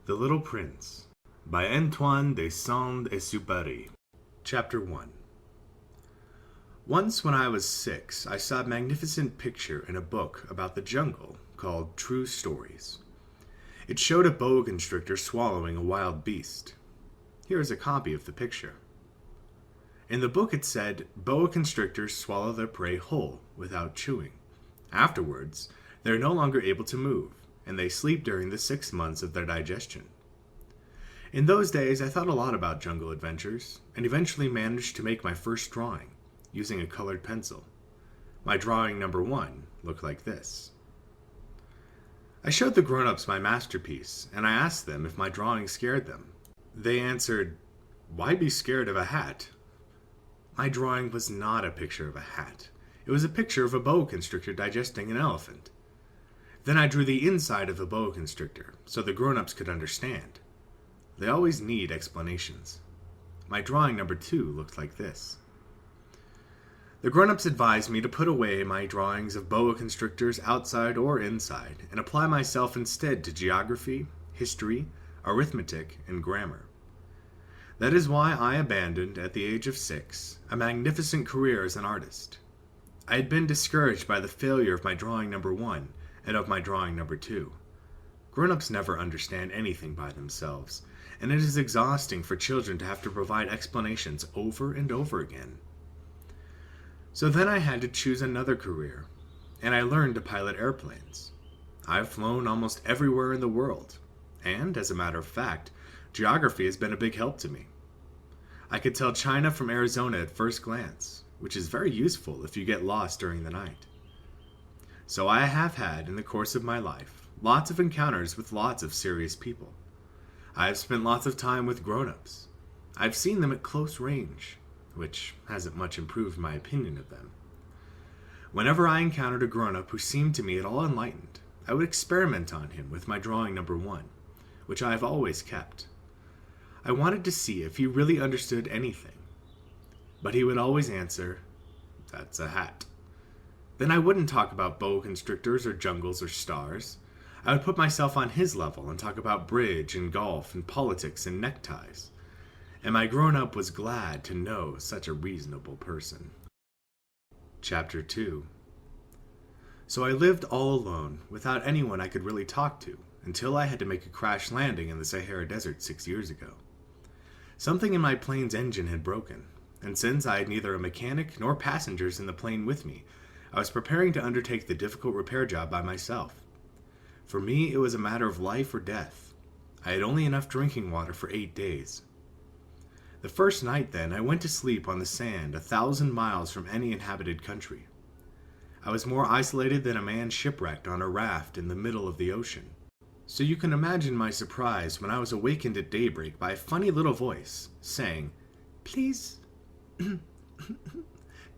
The Little Prince by Antoine de Saint-Exupéry. Chapter 1. Once when I was 6, I saw a magnificent picture in a book about the jungle called True Stories. It showed a boa constrictor swallowing a wild beast. Here is a copy of the picture. In the book it said, boa constrictors swallow their prey whole, without chewing. Afterwards, they are no longer able to move, and they sleep during the 6 months of their digestion. In those days, I thought a lot about jungle adventures, and eventually managed to make my first drawing, using a colored pencil. My drawing number 1 looked like this. I showed the grown-ups my masterpiece, and I asked them if my drawing scared them. They answered, "Why be scared of a hat?" My drawing was not a picture of a hat. It was a picture of a boa constrictor digesting an elephant. Then I drew the inside of a boa constrictor, so the grown-ups could understand. They always need explanations. My drawing number 2 looked like this. The grown-ups advised me to put away my drawings of boa constrictors outside or inside, and apply myself instead to geography, history, arithmetic, and grammar. That is why I abandoned, at the age of 6, a magnificent career as an artist. I had been discouraged by the failure of my drawing number 1 and of my drawing number 2. Grown-ups never understand anything by themselves, and it is exhausting for children to have to provide explanations over and over again. So then I had to choose another career, and I learned to pilot airplanes. I've flown almost everywhere in the world, and, as a matter of fact, geography has been a big help to me. I could tell China from Arizona at first glance, which is very useful if you get lost during the night. So I have had, in the course of my life, lots of encounters with lots of serious people. I have spent lots of time with grown-ups. I've seen them at close range, which hasn't much improved my opinion of them. Whenever I encountered a grown-up who seemed to me at all enlightened, I would experiment on him with my drawing number 1, which I have always kept. I wanted to see if he really understood anything. But he would always answer, "That's a hat." Then I wouldn't talk about boa constrictors or jungles or stars. I would put myself on his level and talk about bridge and golf and politics and neckties. And my grown-up was glad to know such a reasonable person. Chapter 2. So I lived all alone, without anyone I could really talk to, until I had to make a crash landing in the Sahara Desert 6 years ago. Something in my plane's engine had broken, and since I had neither a mechanic nor passengers in the plane with me, I was preparing to undertake the difficult repair job by myself. For me, it was a matter of life or death. I had only enough drinking water for 8 days. The first night, then, I went to sleep on the sand 1,000 miles from any inhabited country. I was more isolated than a man shipwrecked on a raft in the middle of the ocean. So you can imagine my surprise when I was awakened at daybreak by a funny little voice, saying, "Please,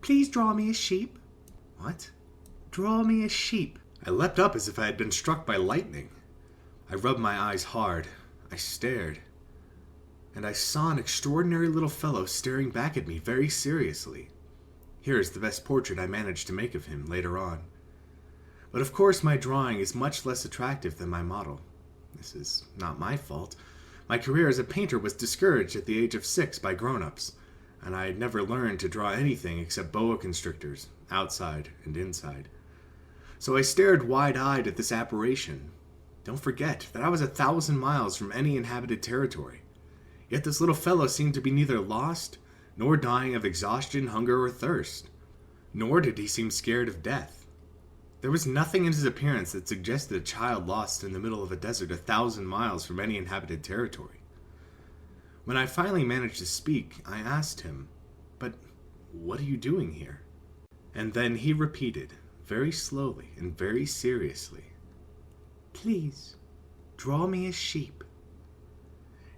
please draw me a sheep." What? Draw me a sheep. I leapt up as if I had been struck by lightning. I rubbed my eyes hard. I stared. And I saw an extraordinary little fellow staring back at me very seriously. Here is the best portrait I managed to make of him later on. But of course my drawing is much less attractive than my model. This is not my fault. My career as a painter was discouraged at the age of 6 by grown-ups, and I had never learned to draw anything except boa constrictors, outside and inside. So I stared wide-eyed at this apparition. Don't forget that I was 1,000 miles from any inhabited territory. Yet this little fellow seemed to be neither lost, nor dying of exhaustion, hunger, or thirst. Nor did he seem scared of death. There was nothing in his appearance that suggested a child lost in the middle of a desert 1,000 miles from any inhabited territory. When I finally managed to speak, I asked him, "But what are you doing here?" And then he repeated, very slowly and very seriously, "Please, draw me a sheep."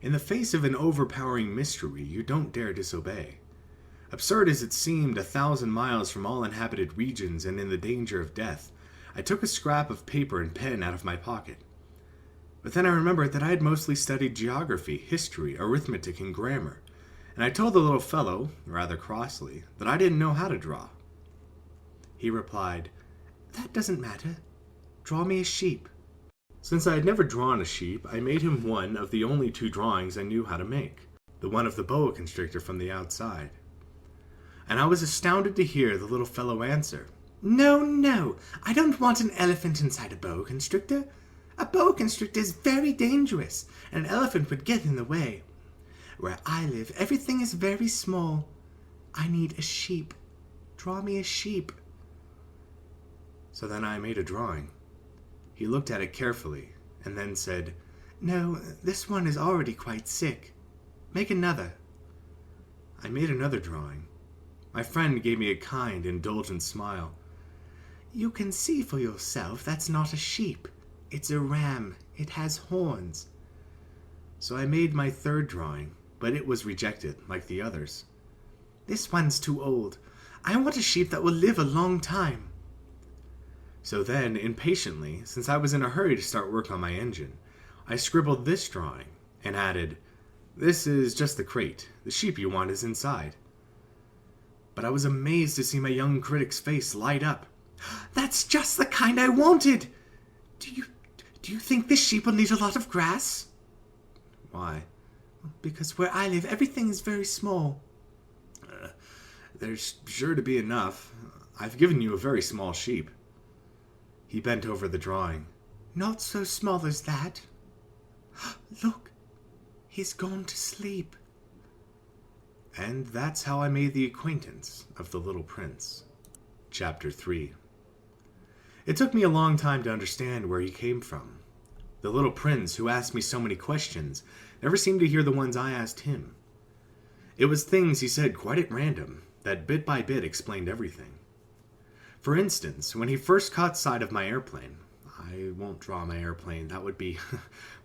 In the face of an overpowering mystery, you don't dare disobey. Absurd as it seemed, 1,000 miles from all inhabited regions and in the danger of death, I took a scrap of paper and pen out of my pocket. But then I remembered that I had mostly studied geography, history, arithmetic, and grammar, and I told the little fellow, rather crossly, that I didn't know how to draw. He replied, "That doesn't matter. Draw me a sheep." Since I had never drawn a sheep, I made him one of the only 2 drawings I knew how to make, the one of the boa constrictor from the outside. And I was astounded to hear the little fellow answer, "No, no, I don't want an elephant inside a boa constrictor. A boa constrictor is very dangerous, and an elephant would get in the way. Where I live, everything is very small. I need a sheep. Draw me a sheep." So then I made a drawing. He looked at it carefully, and then said, "No, this one is already quite sick. Make another." I made another drawing. My friend gave me a kind, indulgent smile. "You can see for yourself that's not a sheep. It's a ram. It has horns." So I made my 3rd drawing, but it was rejected, like the others. "This one's too old. I want a sheep that will live a long time." So then, impatiently, since I was in a hurry to start work on my engine, I scribbled this drawing and added, "This is just the crate. The sheep you want is inside." But I was amazed to see my young critic's face light up. "That's just the kind I wanted! Do you think this sheep will need a lot of grass?" "Why?" "Because where I live, everything is very small." There's sure to be enough. I've given you a very small sheep." He bent over the drawing. "Not so small as that. Look, he's gone to sleep." And that's how I made the acquaintance of the little prince. Chapter 3. It took me a long time to understand where he came from. The little prince, who asked me so many questions, never seemed to hear the ones I asked him. It was things he said quite at random that bit by bit explained everything. For instance, when he first caught sight of my airplane — I won't draw my airplane, that would be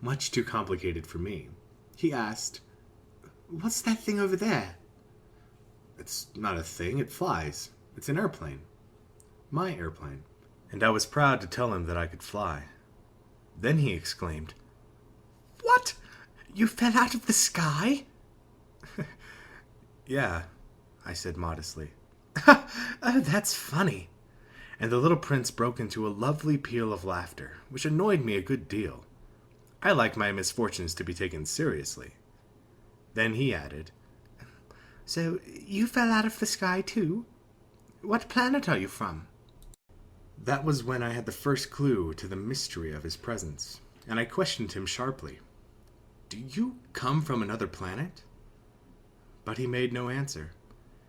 much too complicated for me — he asked, "What's that thing over there?" "It's not a thing, it flies. It's an airplane. My airplane." And I was proud to tell him that I could fly. Then he exclaimed, "What? You fell out of the sky?" "Yeah," I said modestly. "Oh, that's funny." And the little prince broke into a lovely peal of laughter, which annoyed me a good deal. I like my misfortunes to be taken seriously. Then he added, "So you fell out of the sky too? What planet are you from?" That was when I had the first clue to the mystery of his presence, and I questioned him sharply. "Do you come from another planet?" But he made no answer.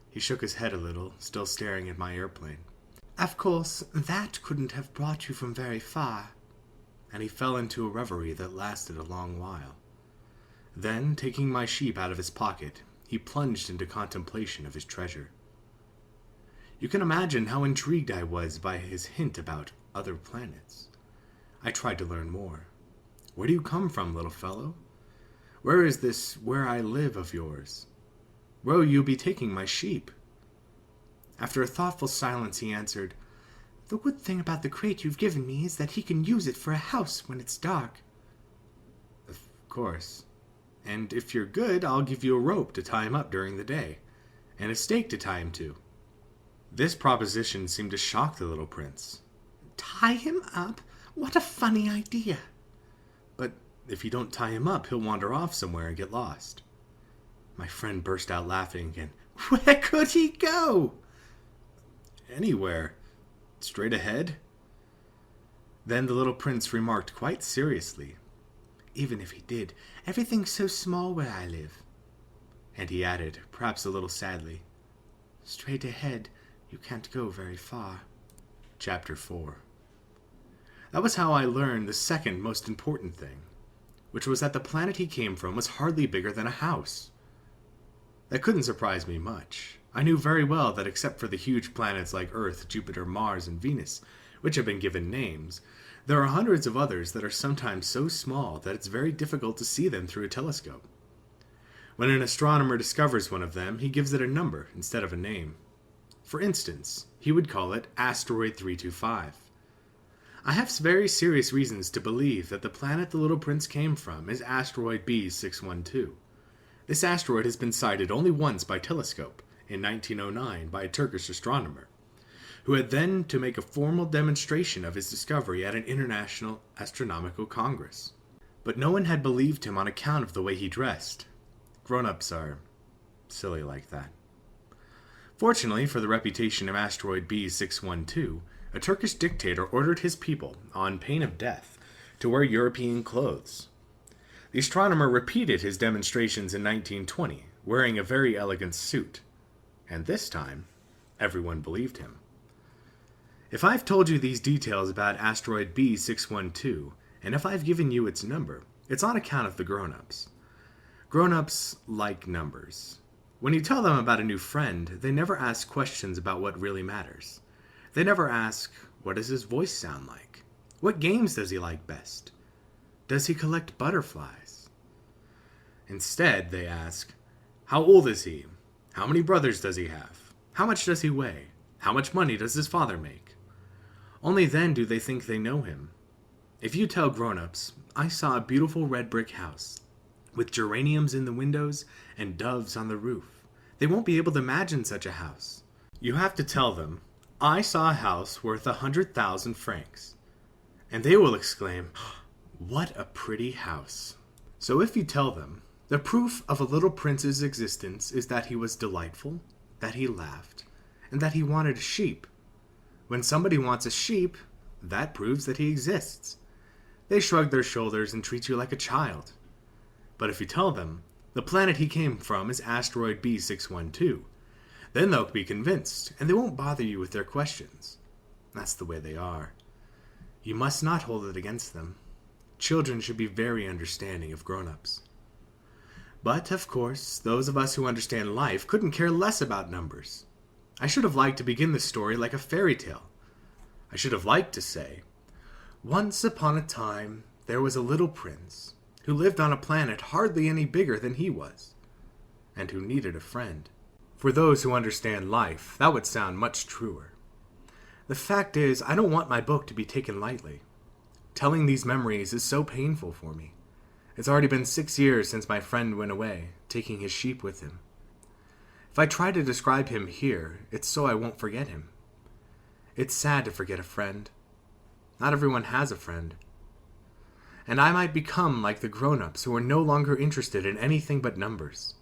He shook his head a little, still staring at my airplane. "Of course, that couldn't have brought you from very far." And he fell into a reverie that lasted a long while. Then, taking my sheep out of his pocket, he plunged into contemplation of his treasure. You can imagine how intrigued I was by his hint about other planets. I tried to learn more. "Where do you come from, little fellow? Where is this where I live of yours? Where will you be taking my sheep?" After a thoughtful silence, he answered, "The good thing about the crate you've given me is that he can use it for a house when it's dark." "Of course. And if you're good, I'll give you a rope to tie him up during the day, and a stake to tie him to." This proposition seemed to shock the little prince. "Tie him up? What a funny idea." "But if you don't tie him up, he'll wander off somewhere and get lost." My friend burst out laughing again. "Where could he go?" "Anywhere. Straight ahead." Then the little prince remarked quite seriously, "Even if he did, everything's so small where I live." And he added, perhaps a little sadly, "Straight ahead, you can't go very far." Chapter 4. That was how I learned the second most important thing, which was that the planet he came from was hardly bigger than a house. That couldn't surprise me much. I knew very well that except for the huge planets like Earth, Jupiter, Mars, and Venus, which have been given names, there are hundreds of others that are sometimes so small that it's very difficult to see them through a telescope. When an astronomer discovers one of them, he gives it a number instead of a name. For instance, he would call it Asteroid 325. I have very serious reasons to believe that the planet the little prince came from is asteroid B612. This asteroid has been sighted only once by telescope, in 1909 by a Turkish astronomer. who had then to make a formal demonstration of his discovery at an international astronomical congress. But no one had believed him on account of the way he dressed. Grown-ups are silly like that. Fortunately for the reputation of asteroid B612, a Turkish dictator ordered his people, on pain of death, to wear European clothes. The astronomer repeated his demonstrations in 1920, wearing a very elegant suit. And this time, everyone believed him. If I've told you these details about asteroid B612, and if I've given you its number, it's on account of the grown-ups. Grown-ups like numbers. When you tell them about a new friend, they never ask questions about what really matters. They never ask, what does his voice sound like? What games does he like best? Does he collect butterflies? Instead, they ask, how old is he? How many brothers does he have? How much does he weigh? How much money does his father make? Only then do they think they know him. If you tell grown-ups, I saw a beautiful red brick house, with geraniums in the windows and doves on the roof, they won't be able to imagine such a house. You have to tell them, I saw a house worth 100,000 francs. And they will exclaim, what a pretty house. So if you tell them, the proof of a little prince's existence is that he was delightful, that he laughed, and that he wanted a sheep. When somebody wants a sheep, that proves that he exists. They shrug their shoulders and treat you like a child. But if you tell them, the planet he came from is asteroid B612, then they'll be convinced, and they won't bother you with their questions. That's the way they are. You must not hold it against them. Children should be very understanding of grown-ups. But, of course, those of us who understand life couldn't care less about numbers. I should have liked to begin the story like a fairy tale. I should have liked to say, once upon a time, there was a little prince who lived on a planet hardly any bigger than he was, and who needed a friend. For those who understand life, that would sound much truer. The fact is, I don't want my book to be taken lightly. Telling these memories is so painful for me. It's already been 6 years since my friend went away, taking his sheep with him. If I try to describe him here, it's so I won't forget him. It's sad to forget a friend. Not everyone has a friend. And I might become like the grown-ups who are no longer interested in anything but numbers.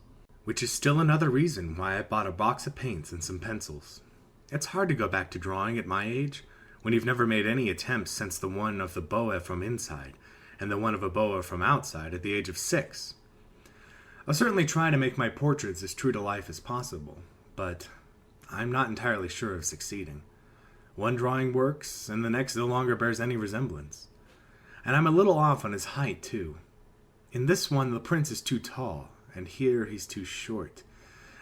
Which is still another reason why I bought a box of paints and some pencils. It's hard to go back to drawing at my age, when you've never made any attempts since the one of the boa from inside, and the one of a boa from outside at the age of 6. I'll certainly try to make my portraits as true to life as possible, but I'm not entirely sure of succeeding. One drawing works, and the next no longer bears any resemblance. And I'm a little off on his height, too. In this one, the prince is too tall, and here he's too short,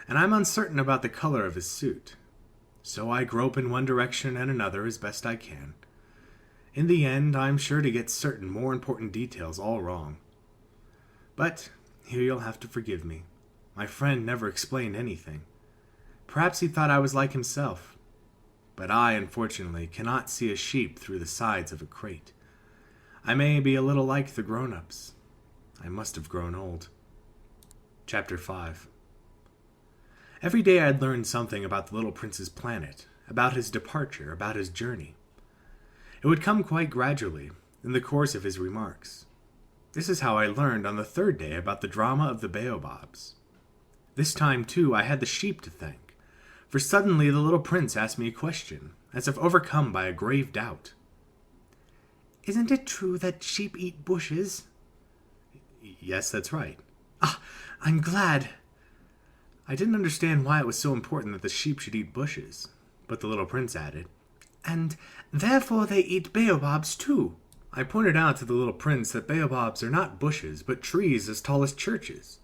and I'm uncertain about the color of his suit. So I grope in one direction and another as best I can. In the end, I'm sure to get certain more important details all wrong. But here you'll have to forgive me. My friend never explained anything. Perhaps he thought I was like himself. But I, unfortunately, cannot see a sheep through the sides of a crate. I may be a little like the grown-ups. I must have grown old. Chapter 5. Every day I'd learn something about the little prince's planet, about his departure, about his journey. It would come quite gradually, in the course of his remarks. This is how I learned on the 3rd day about the drama of the baobabs. This time, too, I had the sheep to thank. For suddenly the little prince asked me a question, as if overcome by a grave doubt. Isn't it true that sheep eat bushes? Yes, that's right. Ah, I'm glad. I didn't understand why it was so important that the sheep should eat bushes, but the little prince added, and therefore they eat baobabs too. I pointed out to the little prince that baobabs are not bushes, but trees as tall as churches,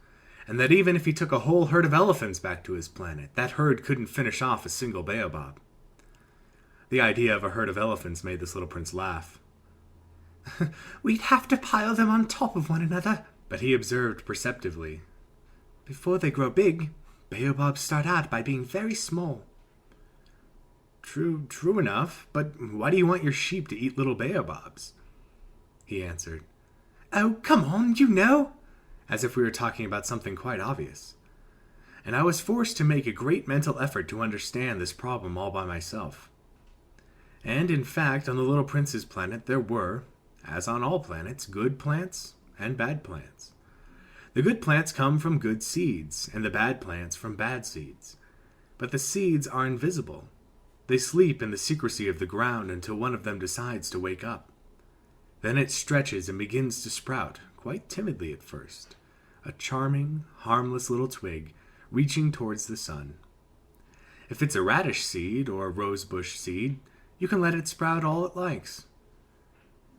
and that even if he took a whole herd of elephants back to his planet, that herd couldn't finish off a single baobab. The idea of a herd of elephants made this little prince laugh. We'd have to pile them on top of one another, but he observed perceptively. Before they grow big, baobabs start out by being very small. True enough, but why do you want your sheep to eat little baobabs? He answered. Oh, come on, you know, as if we were talking about something quite obvious. And I was forced to make a great mental effort to understand this problem all by myself. And in fact, on the Little Prince's planet there were, as on all planets, good plants and bad plants. The good plants come from good seeds, and the bad plants from bad seeds. But the seeds are invisible. They sleep in the secrecy of the ground until one of them decides to wake up. Then it stretches and begins to sprout, quite timidly at first, a charming, harmless little twig reaching towards the sun. If it's a radish seed or a rosebush seed, you can let it sprout all it likes.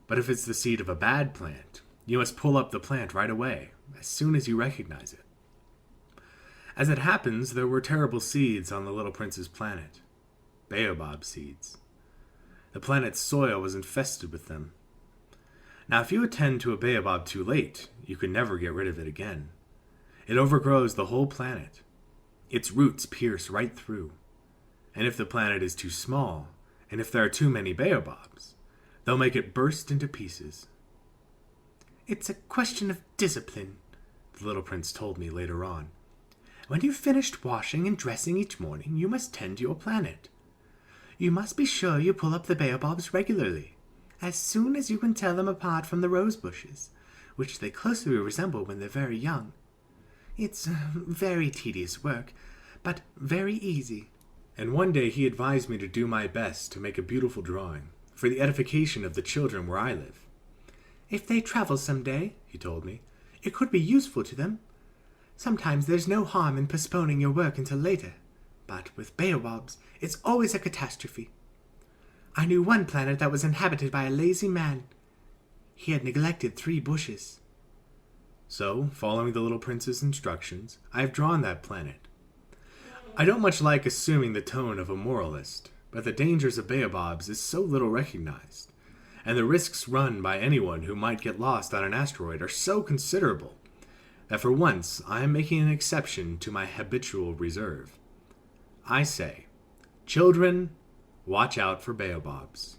But if it's the seed of a bad plant, you must pull up the plant right away, as soon as you recognize it. As it happens, there were terrible seeds on the Little Prince's planet. Baobab seeds. The planet's soil was infested with them. Now, if you attend to a baobab too late, you can never get rid of it again. It overgrows the whole planet. Its roots pierce right through. And if the planet is too small, and if there are too many baobabs, they'll make it burst into pieces. "It's a question of discipline," the little prince told me later on. "When you've finished washing and dressing each morning, you must tend to your planet. You must be sure you pull up the baobabs regularly, as soon as you can tell them apart from the rose bushes, which they closely resemble when they're very young. It's very tedious work, but very easy." And one day he advised me to do my best to make a beautiful drawing, for the edification of the children where I live. "If they travel some day," he told me, "it could be useful to them. Sometimes there's no harm in postponing your work until later, but with baobabs, it's always a catastrophe. I knew one planet that was inhabited by a lazy man. He had neglected 3 bushes. So, following the little prince's instructions, I have drawn that planet. I don't much like assuming the tone of a moralist, but the dangers of baobabs is so little recognized, and the risks run by anyone who might get lost on an asteroid are so considerable, that for once I am making an exception to my habitual reserve. I say, children, watch out for baobabs.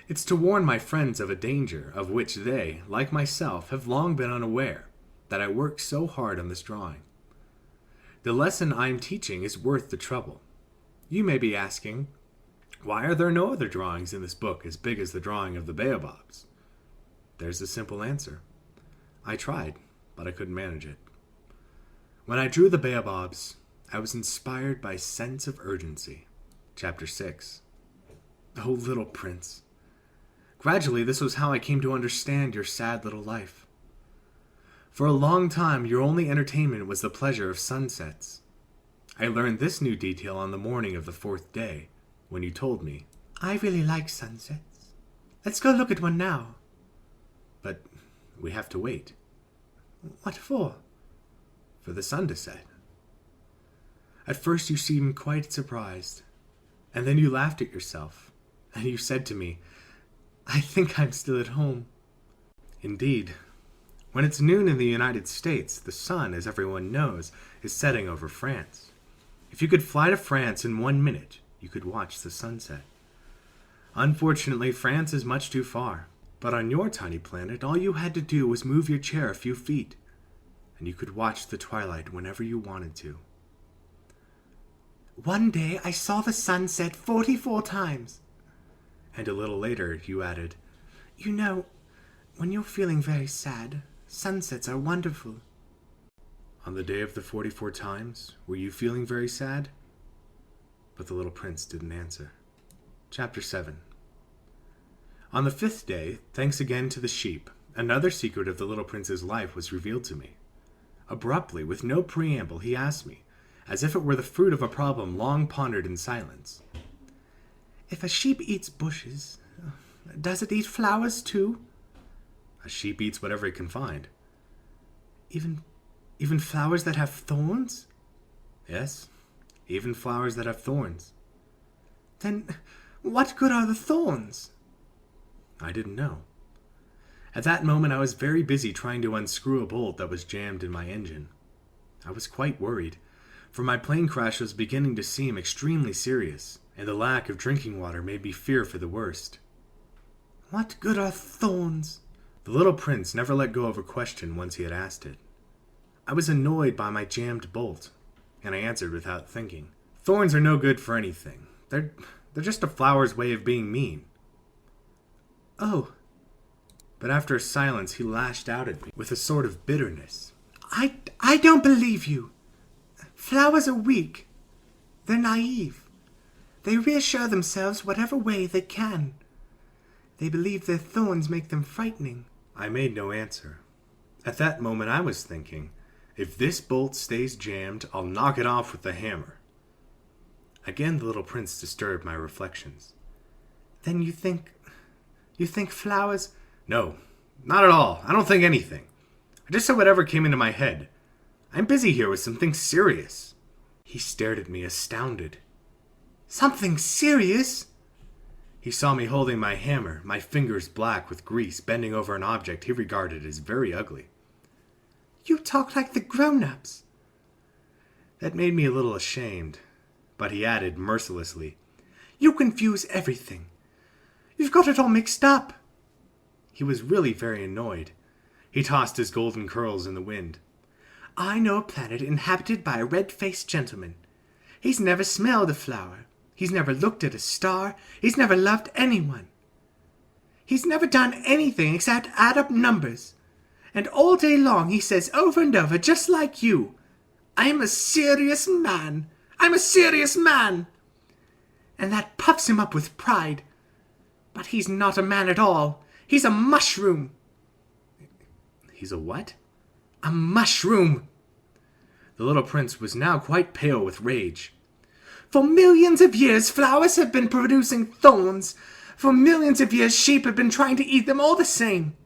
It's to warn my friends of a danger of which they, like myself, have long been unaware, that I work so hard on this drawing. The lesson I am teaching is worth the trouble. You may be asking, why are there no other drawings in this book as big as the drawing of the baobabs? There's a simple answer. I tried, but I couldn't manage it. When I drew the baobabs, I was inspired by a sense of urgency. Chapter 6. Oh, little prince. Gradually, this was how I came to understand your sad little life. For a long time, your only entertainment was the pleasure of sunsets. I learned this new detail on the morning of the 4th day, when you told me, "I really like sunsets. Let's go look at one now." But we have to wait. "What for?" "For the sun to set." At first you seemed quite surprised, and then you laughed at yourself, and you said to me, "I think I'm still at home." Indeed, when it's noon in the United States, the sun, as everyone knows, is setting over France. If you could fly to France in 1 minute, you could watch the sunset. Unfortunately, France is much too far, but on your tiny planet, all you had to do was move your chair a few feet, and you could watch the twilight whenever you wanted to. "One day I saw the sun set 44 times. And a little later you added, "You know, when you're feeling very sad, sunsets are wonderful." On the day of the 44 times, were you feeling very sad? But the little prince didn't answer. Chapter 7. On the 5th day, thanks again to the sheep, another secret of the little prince's life was revealed to me. Abruptly, with no preamble, he asked me, as if it were the fruit of a problem long pondered in silence, "If a sheep eats bushes, does it eat flowers too?" "A sheep eats whatever it can find." Even flowers that have thorns?" "Yes, even flowers that have thorns." "Then what good are the thorns?" I didn't know. At that moment I was very busy trying to unscrew a bolt that was jammed in my engine. I was quite worried, for my plane crash was beginning to seem extremely serious, and the lack of drinking water made me fear for the worst. "What good are thorns?" The little prince never let go of a question once he had asked it. I was annoyed by my jammed bolt, and I answered without thinking. "Thorns are no good for anything. They're They're just a flower's way of being mean. Oh. But after a silence, he lashed out at me with a sort of bitterness. I don't believe you. Flowers are weak. They're naive. They reassure themselves whatever way they can. They believe their thorns make them frightening. I made no answer. At that moment I was thinking, if this bolt stays jammed, I'll knock it off with the hammer. Again the little prince disturbed my reflections. Then you think flowers... No, not at all. I don't think anything. I just said whatever came into my head. I'm busy here with something serious. He stared at me, astounded. Something serious? He saw me holding my hammer, my fingers black with grease, bending over an object he regarded as very ugly. You talk like the grown-ups. That made me a little ashamed, but he added mercilessly, You confuse everything. You've got it all mixed up. He was really very annoyed. He tossed his golden curls in the wind. I know a planet inhabited by a red-faced gentleman. He's never smelled a flower. He's never looked at a star. He's never loved anyone. He's never done anything except add up numbers. And all day long he says over and over, just like you, I'm a serious man. I'm a serious man. And that puffs him up with pride. But he's not a man at all. He's a mushroom. He's a what? A mushroom. The little prince was now quite pale with rage. For millions of years, flowers have been producing thorns. For millions of years, sheep have been trying to eat them all the same.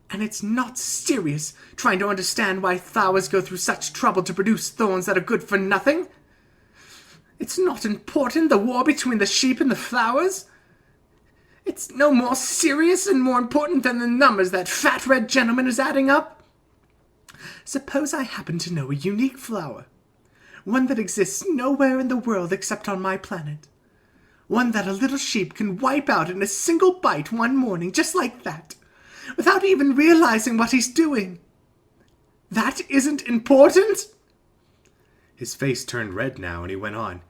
And it's not serious trying to understand why flowers go through such trouble to produce thorns that are good for nothing. It's not important, the war between the sheep and the flowers. It's no more serious and more important than the numbers that fat red gentleman is adding up. Suppose I happen to know a unique flower. One that exists nowhere in the world except on my planet. One that a little sheep can wipe out in a single bite one morning, just like that, without even realizing what he's doing. That isn't important? His face turned red now, and he went on.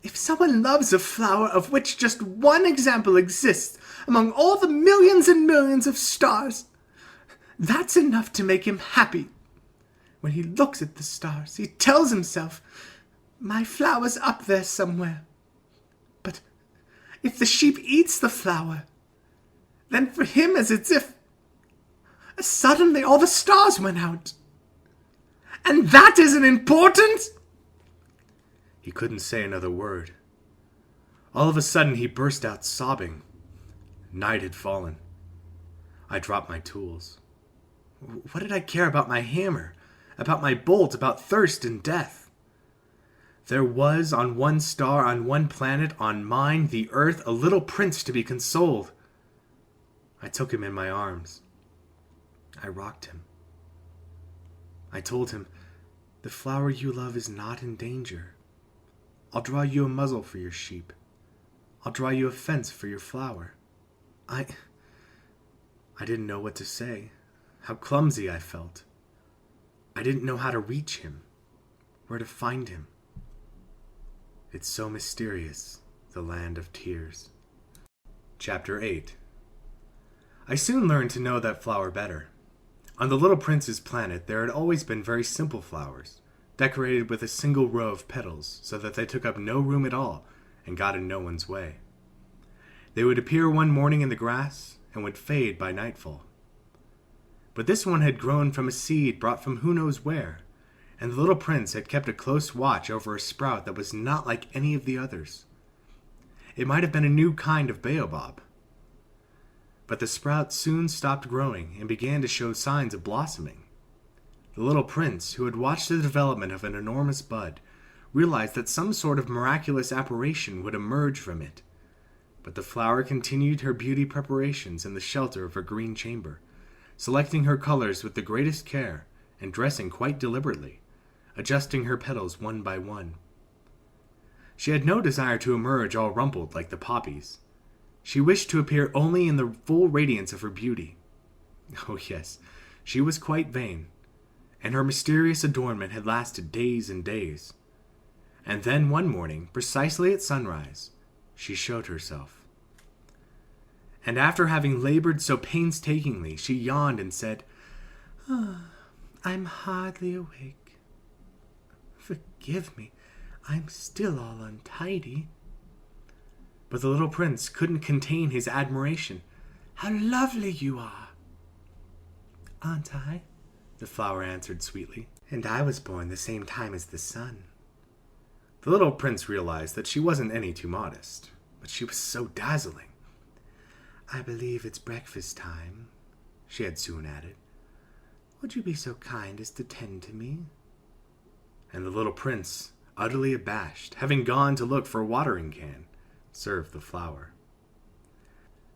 If someone loves a flower of which just one example exists among all the millions and millions of stars, that's enough to make him happy. When he looks at the stars, he tells himself, my flower's up there somewhere. But if the sheep eats the flower, then for him it's as if suddenly all the stars went out. And that isn't important? He couldn't say another word. All of a sudden he burst out sobbing. Night had fallen. I dropped my tools. What did I care about my hammer? About my bolt? About thirst and death? There was, on one star, on one planet, on mine, the earth, a little prince to be consoled. I took him in my arms. I rocked him. I told him, the flower you love is not in danger. I'll draw you a muzzle for your sheep. I'll draw you a fence for your flower. I didn't know what to say, how clumsy I felt. I didn't know how to reach him, where to find him. It's so mysterious, the land of tears. Chapter 8. I soon learned to know that flower better. On the little prince's planet, there had always been very simple flowers, decorated with a single row of petals, so that they took up no room at all and got in no one's way. They would appear one morning in the grass and would fade by nightfall. But this one had grown from a seed brought from who knows where, and the little prince had kept a close watch over a sprout that was not like any of the others. It might have been a new kind of baobab. But the sprout soon stopped growing and began to show signs of blossoming. The little prince, who had watched the development of an enormous bud, realized that some sort of miraculous apparition would emerge from it. But the flower continued her beauty preparations in the shelter of her green chamber, selecting her colors with the greatest care and dressing quite deliberately, adjusting her petals one by one. She had no desire to emerge all rumpled like the poppies. She wished to appear only in the full radiance of her beauty. Oh yes, she was quite vain, and her mysterious adornment had lasted days and days. And then one morning, precisely at sunrise, she showed herself. And after having labored so painstakingly, she yawned and said, I'm hardly awake. Forgive me, I'm still all untidy. But the little prince couldn't contain his admiration. How lovely you are! Aren't I? The flower answered sweetly. And I was born the same time as the sun. The little prince realized that she wasn't any too modest, but she was so dazzling. I believe it's breakfast time, she had soon added. Would you be so kind as to tend to me? And the little prince, utterly abashed, having gone to look for a watering can, served the flower.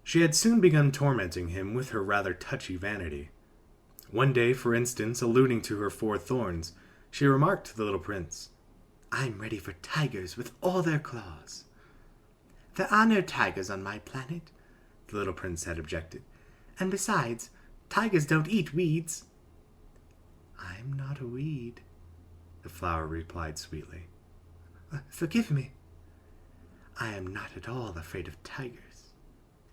She had soon begun tormenting him with her rather touchy vanity. One day, for instance, alluding to her 4 thorns, she remarked to the little prince, I'm ready for tigers with all their claws. There are no tigers on my planet, the little prince had objected. And besides, tigers don't eat weeds. I'm not a weed, the flower replied sweetly. Forgive me. I am not at all afraid of tigers,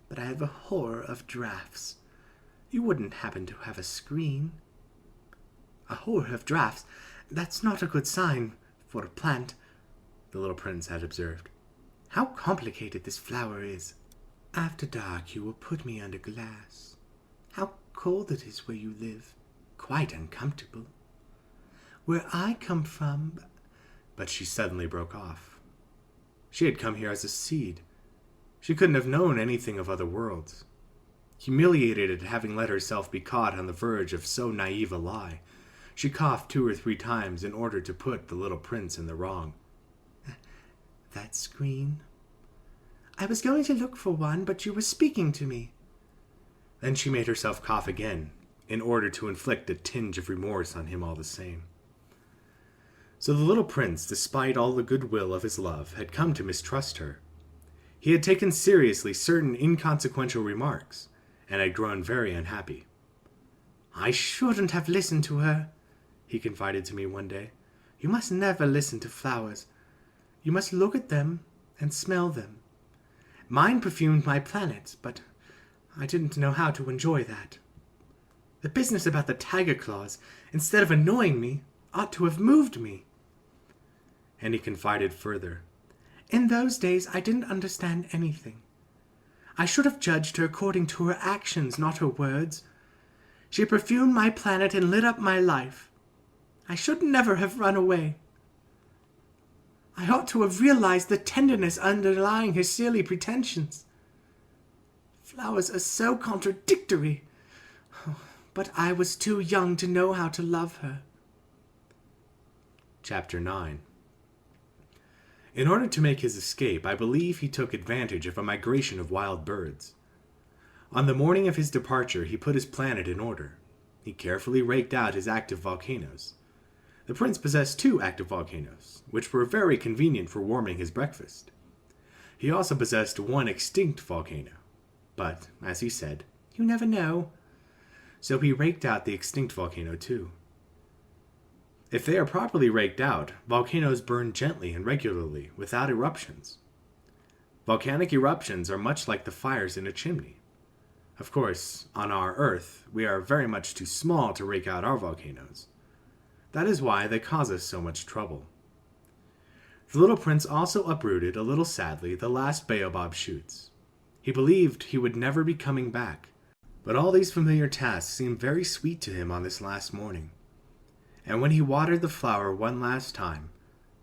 but I have a horror of drafts. You wouldn't happen to have a screen? A horror of drafts? That's not a good sign for a plant, the little prince had observed. How complicated this flower is. After dark you will put me under glass. How cold it is where you live. Quite uncomfortable. Where I come from... But she suddenly broke off. She had come here as a seed. She couldn't have known anything of other worlds. Humiliated at having let herself be caught on the verge of so naive a lie, she coughed 2 or 3 times in order to put the little prince in the wrong. That screen? I was going to look for one, but you were speaking to me. Then she made herself cough again, in order to inflict a tinge of remorse on him all the same. So the little prince, despite all the goodwill of his love, had come to mistrust her. He had taken seriously certain inconsequential remarks, and had grown very unhappy. I shouldn't have listened to her, he confided to me one day. You must never listen to flowers. You must look at them and smell them. Mine perfumed my planet, but I didn't know how to enjoy that. The business about the tiger claws, instead of annoying me, ought to have moved me. And he confided further. In those days I didn't understand anything. I should have judged her according to her actions, not her words. She perfumed my planet and lit up my life. I should never have run away. I ought to have realized the tenderness underlying her silly pretensions. Flowers are so contradictory. But I was too young to know how to love her. Chapter 9. In order to make his escape, I believe he took advantage of a migration of wild birds. On the morning of his departure, he put his planet in order. He carefully raked out his active volcanoes. The prince possessed 2 active volcanoes, which were very convenient for warming his breakfast. He also possessed 1 extinct volcano. But, as he said, you never know. So he raked out the extinct volcano too. If they are properly raked out, volcanoes burn gently and regularly, without eruptions. Volcanic eruptions are much like the fires in a chimney. Of course, on our Earth, we are very much too small to rake out our volcanoes. That is why they cause us so much trouble. The little prince also uprooted, a little sadly, the last baobab shoots. He believed he would never be coming back, but all these familiar tasks seemed very sweet to him on this last morning. And when he watered the flower one last time,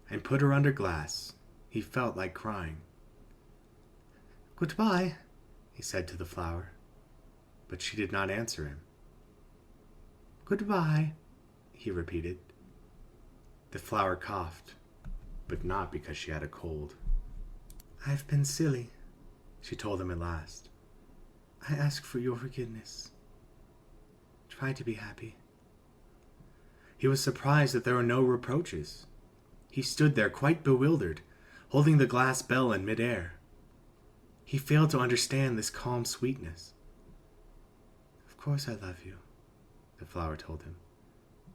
and put her under glass, he felt like crying. Goodbye, he said to the flower, but she did not answer him. Goodbye, he repeated. The flower coughed, but not because she had a cold. I've been silly, she told him at last. I ask for your forgiveness. Try to be happy. He was surprised that there were no reproaches. He stood there quite bewildered, holding the glass bell in midair. He failed to understand this calm sweetness. Of course I love you, the flower told him.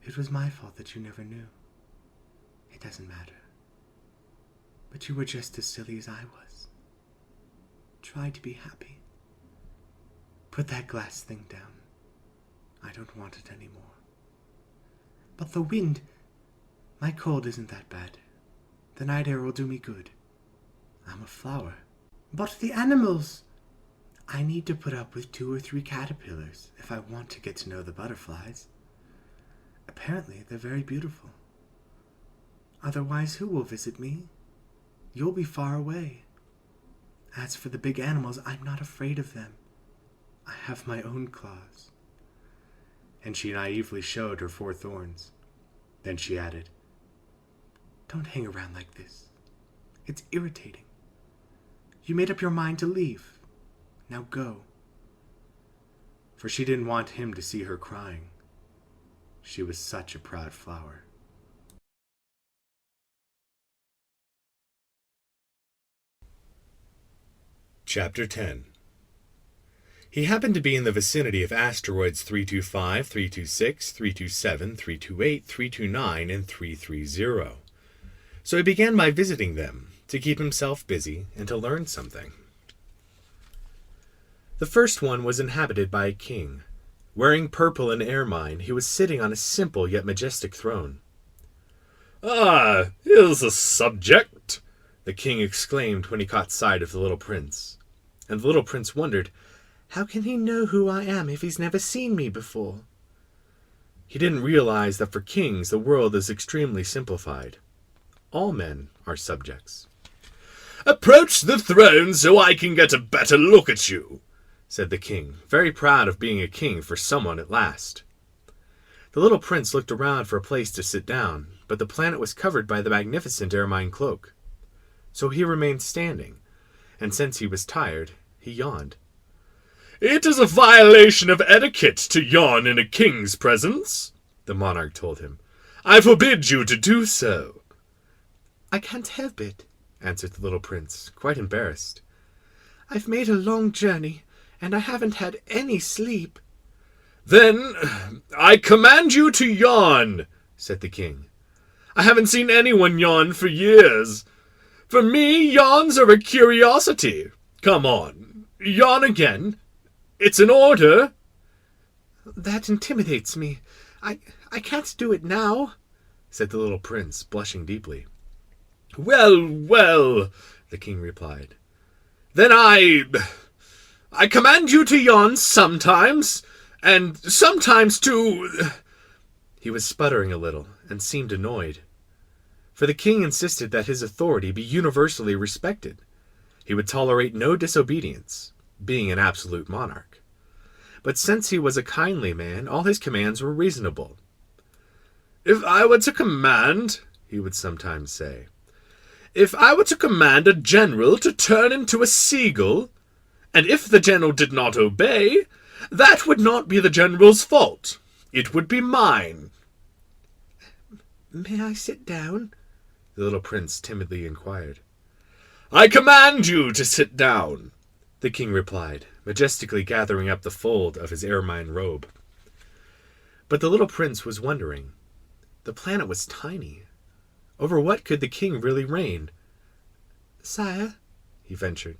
It was my fault that you never knew. It doesn't matter. But you were just as silly as I was. try to be happy. Put that glass thing down. I don't want it anymore. But the wind, my cold isn't that bad. The night air will do me good. I'm a flower. But the animals, I need to put up with 2 or 3 caterpillars if I want to get to know the butterflies. Apparently, they're very beautiful. Otherwise, who will visit me? You'll be far away. As for the big animals, I'm not afraid of them. I have my own claws. And she naively showed her 4 thorns. Then she added, Don't hang around like this. It's irritating. You made up your mind to leave. Now go. For she didn't want him to see her crying. She was such a proud flower. Chapter 10. He happened to be in the vicinity of asteroids 325, 326, 327, 328, 329, and 330. So he began by visiting them, to keep himself busy and to learn something. The first one was inhabited by a king. Wearing purple and ermine, he was sitting on a simple yet majestic throne. "Ah, here's a subject," the king exclaimed when he caught sight of the little prince. And the little prince wondered, how can he know who I am if he's never seen me before? He didn't realize that for kings the world is extremely simplified. All men are subjects. "Approach the throne so I can get a better look at you," said the king, very proud of being a king for someone at last. The little prince looked around for a place to sit down, but the planet was covered by the magnificent ermine cloak. So he remained standing, and since he was tired, he yawned. "It is a violation of etiquette to yawn in a king's presence," the monarch told him. "I forbid you to do so." "I can't help it," answered the little prince, quite embarrassed. "I've made a long journey, and I haven't had any sleep." "Then I command you to yawn," said the king. "I haven't seen anyone yawn for years. For me, yawns are a curiosity. Come on, yawn again. It's an order." "That intimidates me. I can't do it now," said the little prince, blushing deeply. Well, well," the king replied. "Then I command you to yawn sometimes, and sometimes to—" He was sputtering a little, and seemed annoyed. For the king insisted that his authority be universally respected. He would tolerate no disobedience, being an absolute monarch. But since he was a kindly man, all his commands were reasonable. "If I were to command," he would sometimes say, "if I were to command a general to turn into a seagull, and if the general did not obey, that would not be the general's fault. It would be mine." "May I sit down?" the little prince timidly inquired. "I command you to sit down," the king replied, majestically gathering up the fold of his ermine robe. But the little prince was wondering. The planet was tiny. Over what could the king really reign? "Sire," he ventured.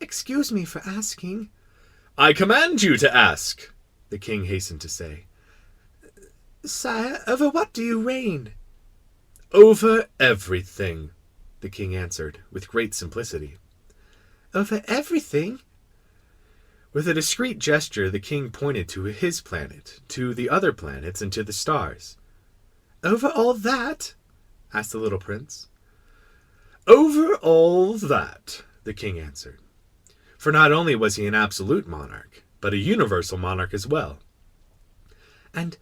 "Excuse me for asking." "I command you to ask," the king hastened to say. "Sire, over what do you reign?" "Over everything," the king answered, with great simplicity. "Over everything?" With a discreet gesture, the king pointed to his planet, to the other planets, and to the stars. "Over all that?" asked the little prince. "Over all that," the king answered. For not only was he an absolute monarch, but a universal monarch as well. "And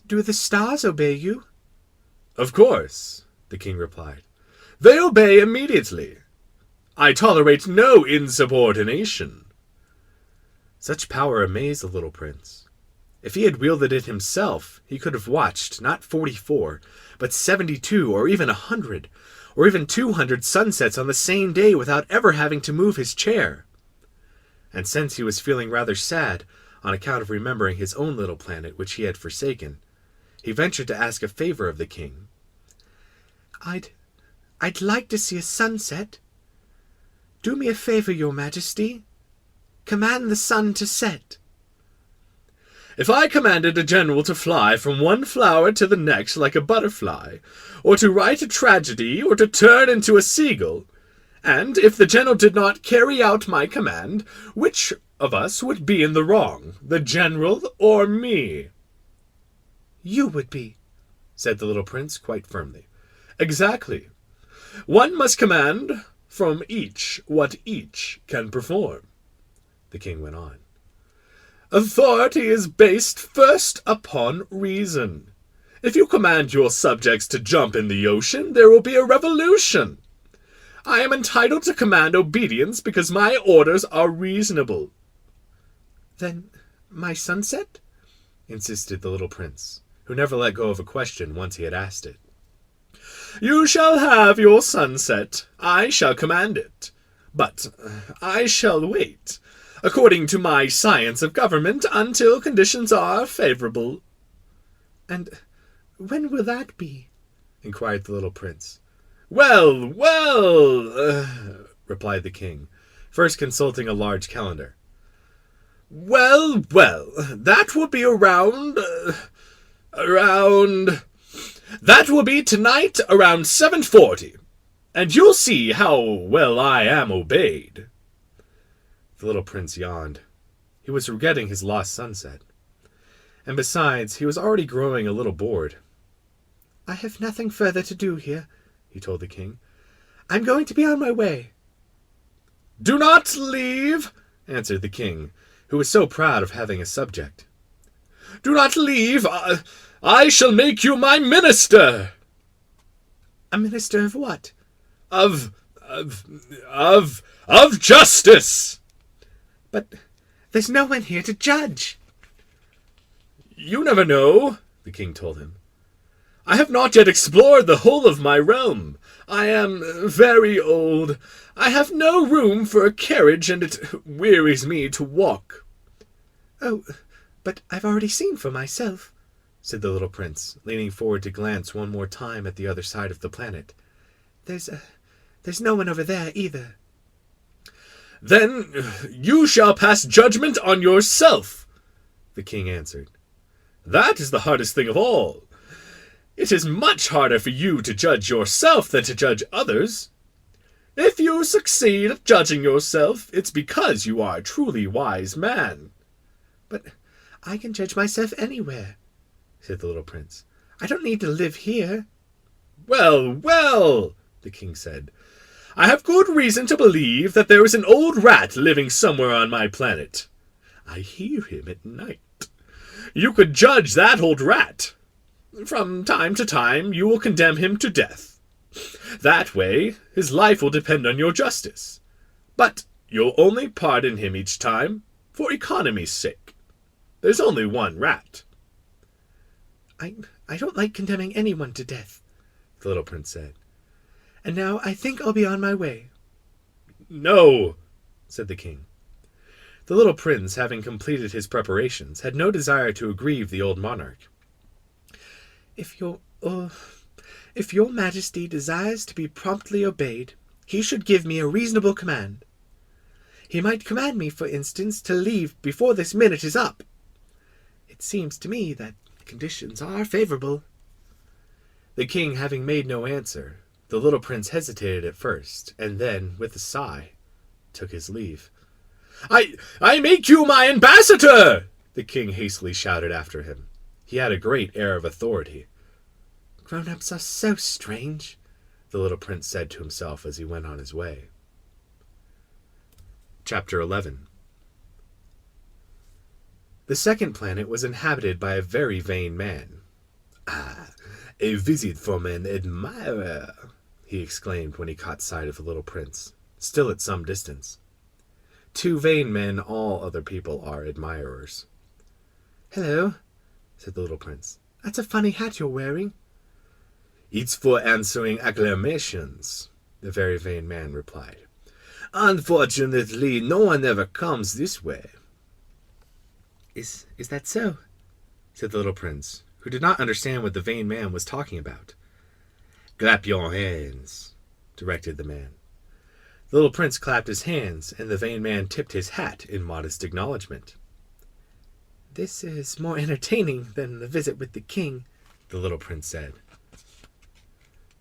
do the stars obey you?" "Of course," the king replied. "They obey immediately. I tolerate no insubordination." Such power amazed the little prince. If he had wielded it himself, he could have watched not 44, but 72, or even 100, or even 200 sunsets on the same day without ever having to move his chair. And since he was feeling rather sad on account of remembering his own little planet which he had forsaken, he ventured to ask a favor of the king. I'd like to see a sunset. Do me a favor, your majesty," Command the sun to set. If I commanded a general to fly from one flower to the next like a butterfly, or to write a tragedy, or to turn into a seagull, and if the general did not carry out my command, which of us would be in the wrong, the general or me?" "You would be," said the little prince quite firmly. "Exactly. One must command from each what each can perform," the king went on. "Authority is based first upon reason. If you command your subjects to jump in the ocean, there will be a revolution. I am entitled to command obedience because my orders are reasonable." "Then my sunset?" insisted the little prince, who never let go of a question once he had asked it. "You shall have your sunset. I shall command it. But I shall wait, according to my science of government, until conditions are favorable." "And when will that be?" inquired the little prince. "Well, well," replied the king, first consulting a large calendar. "Well, well, that will be that will be tonight around 7:40, and you'll see how well I am obeyed." The little prince yawned. He was regretting his lost sunset. And besides, he was already growing a little bored. "I have nothing further to do here," he told the king. "I'm going to be on my way." "Do not leave," answered the king, who was so proud of having a subject. "Do not leave. I shall make you my minister." "A minister of what?" Of justice." "But there's no one here to judge." "You never know," the king told him. "I have not yet explored the whole of my realm. I am very old. I have no room for a carriage, and it wearies me to walk." "Oh, but I've already seen for myself," said the little prince, leaning forward to glance one more time at the other side of the planet. There's no one over there either." "Then you shall pass judgment on yourself," the king answered. "That is the hardest thing of all. It is much harder for you to judge yourself than to judge others. If you succeed at judging yourself, it's because you are a truly wise man." "But I can judge myself anywhere," said the little prince. "I don't need to live here." "Well, well," the king said. "I have good reason to believe that there is an old rat living somewhere on my planet. I hear him at night. You could judge that old rat. From time to time you will condemn him to death. That way his life will depend on your justice. But you'll only pardon him each time for economy's sake. There's only one rat." I don't like condemning anyone to death," the little prince said. "And now I think I'll be on my way." "No," said the king. The little prince, having completed his preparations, had no desire to aggrieve the old monarch. If your majesty desires to be promptly obeyed, he should give me a reasonable command. He might command me, for instance, to leave before this minute is up. It seems to me that conditions are favorable." The king having made no answer, the little prince hesitated at first, and then, with a sigh, took his leave. I make you my ambassador!" the king hastily shouted after him. He had a great air of authority. "Grown-ups are so strange," the little prince said to himself as he went on his way. Chapter 11. The second planet was inhabited by a very vain man. "Ah, a visit from an admirer," he exclaimed when he caught sight of the little prince, still at some distance. To vain men all other people are admirers. "Hello," said the little prince. "That's a funny hat you're wearing." "It's for answering acclamations," the very vain man replied. "Unfortunately, no one ever comes this way." Is that so?" said the little prince, who did not understand what the vain man was talking about. "Clap your hands," directed the man. The little prince clapped his hands, and the vain man tipped his hat in modest acknowledgment. "This is more entertaining than the visit with the king," the little prince said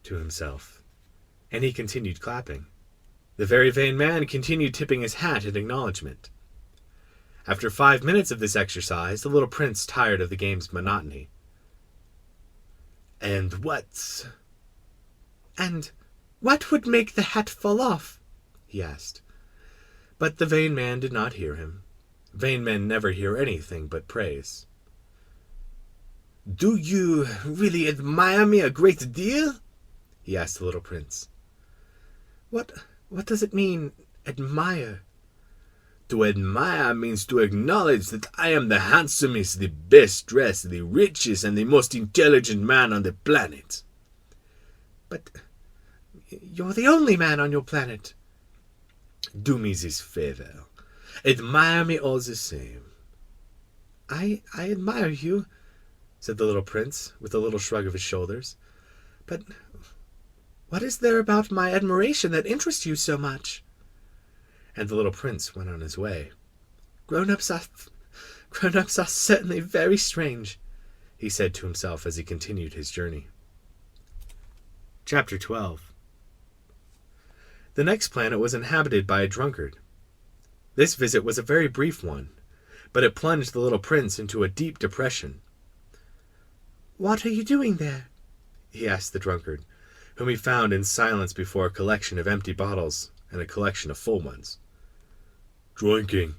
to himself, and he continued clapping. The very vain man continued tipping his hat in acknowledgment. After 5 minutes of this exercise, the little prince tired of the game's monotony. And what would make the hat fall off?" he asked. But the vain man did not hear him. Vain men never hear anything but praise. "Do you really admire me a great deal?" he asked the little prince. What does it mean, admire?" To admire means to acknowledge that I am the handsomest, the best dressed, the richest, and the most intelligent man on the planet." "But you're the only man on your planet." "Do me this favor. Admire me all the same." I admire you," said the little prince, with a little shrug of his shoulders. "But what is there about my admiration that interests you so much?" And the little prince went on his way. Grown-ups are certainly very strange," he said to himself as he continued his journey. Chapter 12. The next planet was inhabited by a drunkard. This visit was a very brief one, but it plunged the little prince into a deep depression. "What are you doing there?" he asked the drunkard, whom he found in silence before a collection of empty bottles and a collection of full ones. "Drinking,"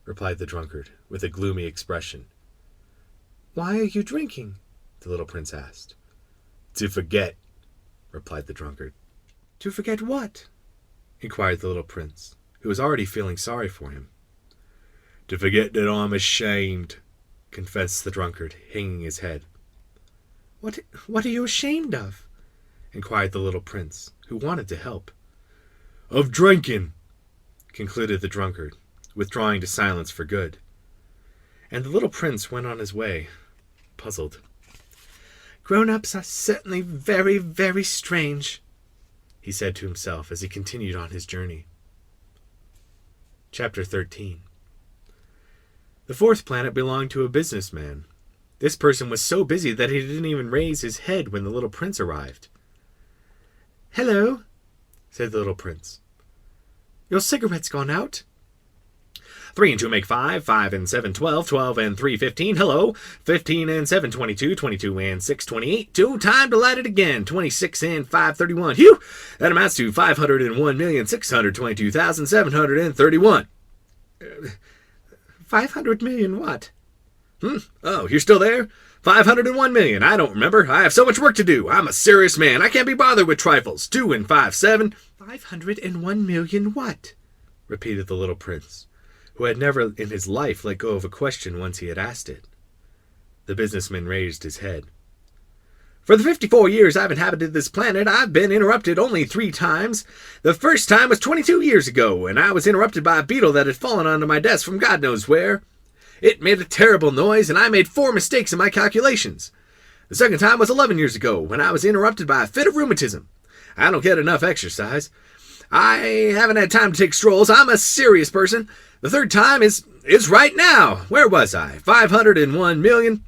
replied the drunkard, with a gloomy expression. "Why are you drinking?" the little prince asked. "To forget," replied the drunkard. "To forget what?" inquired the little prince, who was already feeling sorry for him. "To forget that I'm ashamed," confessed the drunkard, hanging his head. What are you ashamed of?" inquired the little prince, who wanted to help. "Of drinking," concluded the drunkard, withdrawing to silence for good. And the little prince went on his way, puzzled. "Grown-ups are certainly very, very strange," he said to himself as he continued on his journey. Chapter 13. The fourth planet belonged to a businessman. This person was so busy that he didn't even raise his head when the little prince arrived. "Hello," said the little prince. "Your cigarette's gone out." 3 and 2 make 5, 5 and 7, 12, 12 and 3, 15, hello, 15 and 7, 22, 22 and 6, 28, 2, time to light it again, 26 and 5, 31, Phew! That amounts to 501,622,731. 500 million what? Oh, you're still there? 501 million, I don't remember, I have so much work to do, I'm a serious man, I can't be bothered with trifles, 2 and 5, 7. 501 million what? Repeated the little prince, who had never in his life let go of a question once he had asked it. The businessman raised his head. For the 54 years I've inhabited this planet, I've been interrupted only 3 times. The first time was 22 years ago, and I was interrupted by a beetle that had fallen onto my desk from God knows where. It made a terrible noise, and I made 4 mistakes in my calculations. The second time was 11 years ago, when I was interrupted by a fit of rheumatism. I don't get enough exercise. I haven't had time to take strolls. I'm a serious person. The third time is right now. Where was I? 501 million.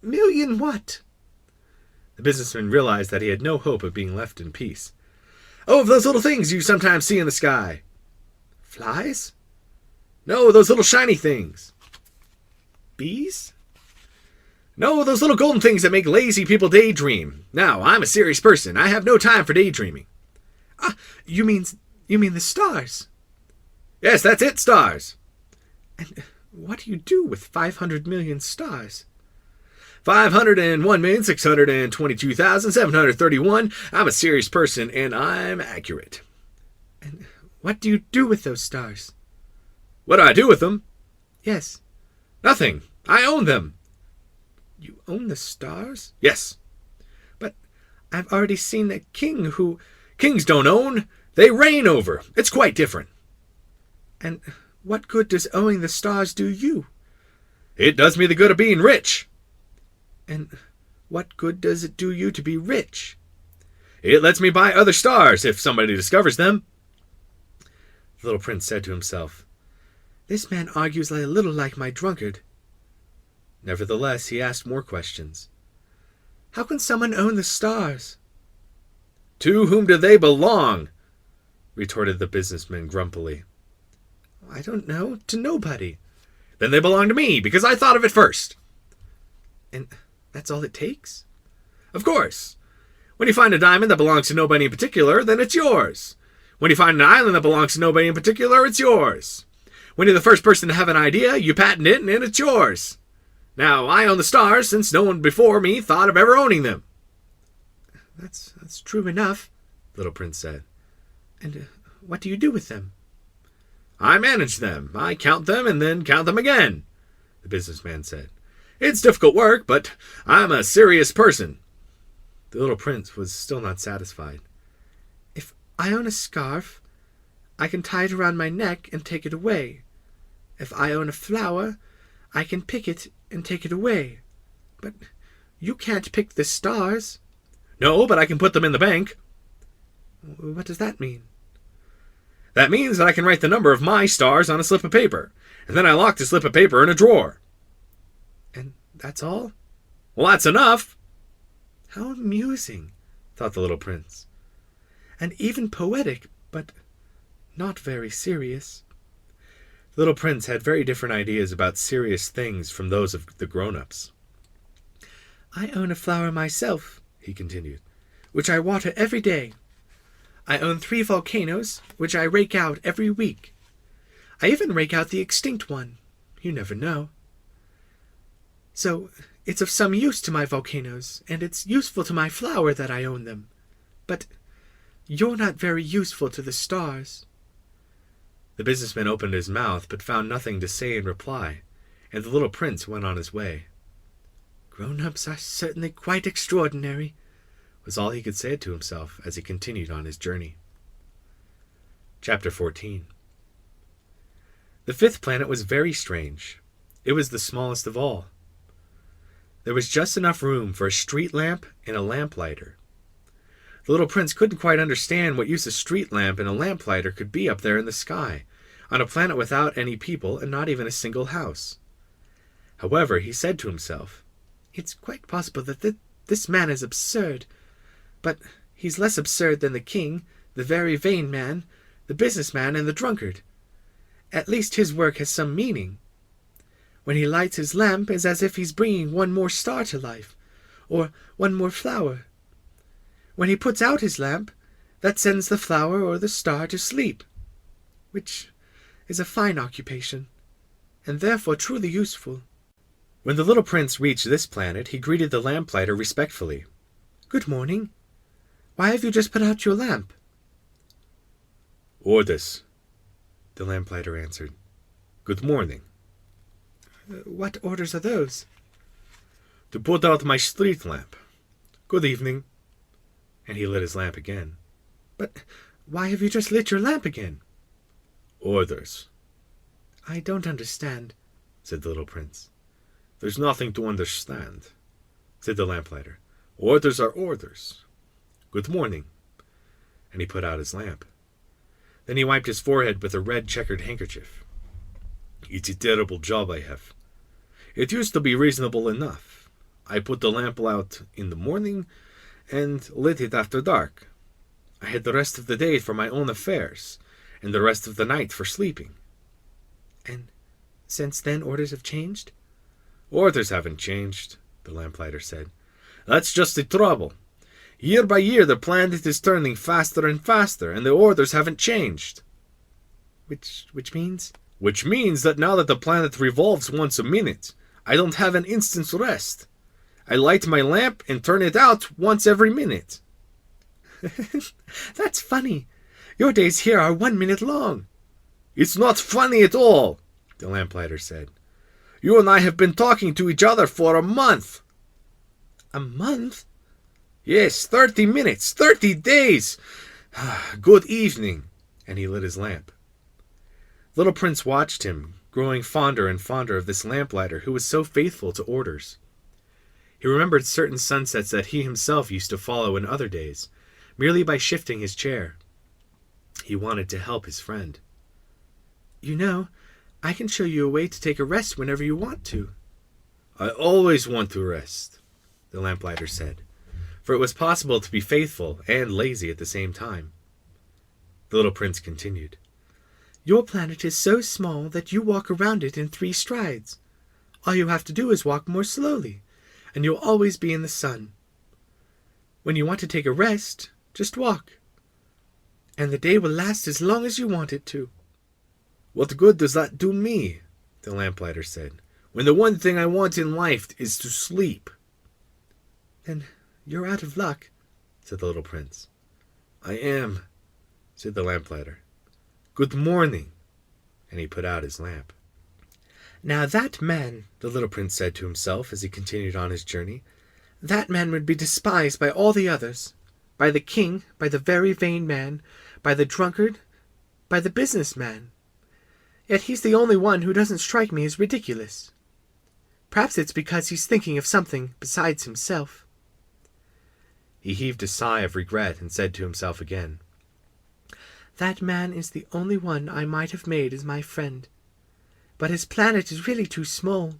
Million what? The businessman realized that he had no hope of being left in peace. Oh, of those little things you sometimes see in the sky. Flies? No, those little shiny things. Bees? No, those little golden things that make lazy people daydream. Now, I'm a serious person. I have no time for daydreaming. Ah, you mean the stars? Yes, that's it, stars. And what do you do with 500 million stars? 501,622,731. I'm a serious person, and I'm accurate. And what do you do with those stars? What do I do with them? Yes. Nothing. I own them. You own the stars? Yes. But I've already seen a king who... Kings don't own. They reign over. It's quite different. And what good does owning the stars do you? It does me the good of being rich. And what good does it do you to be rich? It lets me buy other stars if somebody discovers them. The little prince said to himself, "This man argues a little like my drunkard." Nevertheless, he asked more questions. "How can someone own the stars?" "To whom do they belong?" retorted the businessman grumpily. "I don't know. To nobody." "Then they belong to me, because I thought of it first." "And that's all it takes?" "Of course. When you find a diamond that belongs to nobody in particular, then it's yours. When you find an island that belongs to nobody in particular, it's yours. When you're the first person to have an idea, you patent it, and it's yours. Now, I own the stars, since no one before me thought of ever owning them." That's true enough," the little prince said. "And what do you do with them?" "I manage them. I count them and then count them again," the businessman said. "It's difficult work, but I'm a serious person." The little prince was still not satisfied. "If I own a scarf, I can tie it around my neck and take it away. If I own a flower, I can pick it and take it away. But you can't pick the stars." "No, but I can put them in the bank." "What does that mean?" "That means that I can write the number of my stars on a slip of paper, and then I lock the slip of paper in a drawer." "And that's all?" "Well, that's enough." "How amusing," thought the little prince. "And even poetic, but not very serious." The little prince had very different ideas about serious things from those of the grown-ups. "I own a flower myself," he continued, "which I water every day. I own 3 volcanoes, which I rake out every week. I even rake out the extinct one. You never know. So it's of some use to my volcanoes, and it's useful to my flower that I own them. But you're not very useful to the stars." The businessman opened his mouth, but found nothing to say in reply, and the little prince went on his way. "Grown-ups are certainly quite extraordinary," was all he could say to himself as he continued on his journey. Chapter 14. The 5th planet was very strange. It was the smallest of all. There was just enough room for a street lamp and a lamplighter. The little prince couldn't quite understand what use a street lamp and a lamplighter could be up there in the sky, on a planet without any people and not even a single house. However, he said to himself, "It's quite possible that this man is absurd. But he's less absurd than the king, the very vain man, the businessman, and the drunkard. At least his work has some meaning. When he lights his lamp, it's as if he's bringing one more star to life, or one more flower. When he puts out his lamp, that sends the flower or the star to sleep, which is a fine occupation, and therefore truly useful." When the little prince reached this planet, he greeted the lamplighter respectfully. "Good morning. Why have you just put out your lamp?" "Orders," the lamplighter answered. "Good morning." "What orders are those?" "To put out my street lamp. Good evening." And he lit his lamp again. "But why have you just lit your lamp again?" "Orders." "I don't understand," said the little prince. "There's nothing to understand," said the lamplighter. "Orders are orders. Good morning." And he put out his lamp. Then he wiped his forehead with a red checkered handkerchief. "It's a terrible job I have. It used to be reasonable enough. I put the lamp out in the morning and lit it after dark. I had the rest of the day for my own affairs, and the rest of the night for sleeping." "And since then orders have changed?" "Orders haven't changed," the lamplighter said. "That's just the trouble. Year by year the planet is turning faster and faster, and the orders haven't changed." Which means?" "Which means that now that the planet revolves once a minute, I don't have an instant's rest. I light my lamp and turn it out once every minute." "That's funny. Your days here are 1 minute long." "It's not funny at all," the lamplighter said. "You and I have been talking to each other for a month." "A month?" "Yes, 30 minutes, 30 days. Good evening." And he lit his lamp. Little Prince watched him, growing fonder and fonder of this lamplighter who was so faithful to orders. He remembered certain sunsets that he himself used to follow in other days, merely by shifting his chair. He wanted to help his friend. You know, I can show you a way to take a rest whenever you want to. I always want to rest, the lamplighter said, for it was possible to be faithful and lazy at the same time. The little prince continued. Your planet is so small that you walk around it in 3 strides. All you have to do is walk more slowly, and you'll always be in the sun. When you want to take a rest, just walk, and the day will last as long as you want it to. What good does that do me, the lamplighter said, when the one thing I want in life is to sleep? Then you're out of luck, said the little prince. I am, said the lamplighter. Good morning. And he put out his lamp. Now that man, the little prince said to himself as he continued on his journey, that man would be despised by all the others, by the king, by the very vain man, by the drunkard, by the businessman. Yet he's the only one who doesn't strike me as ridiculous. Perhaps it's because he's thinking of something besides himself. He heaved a sigh of regret and said to himself again, That man is the only one I might have made as my friend. But his planet is really too small.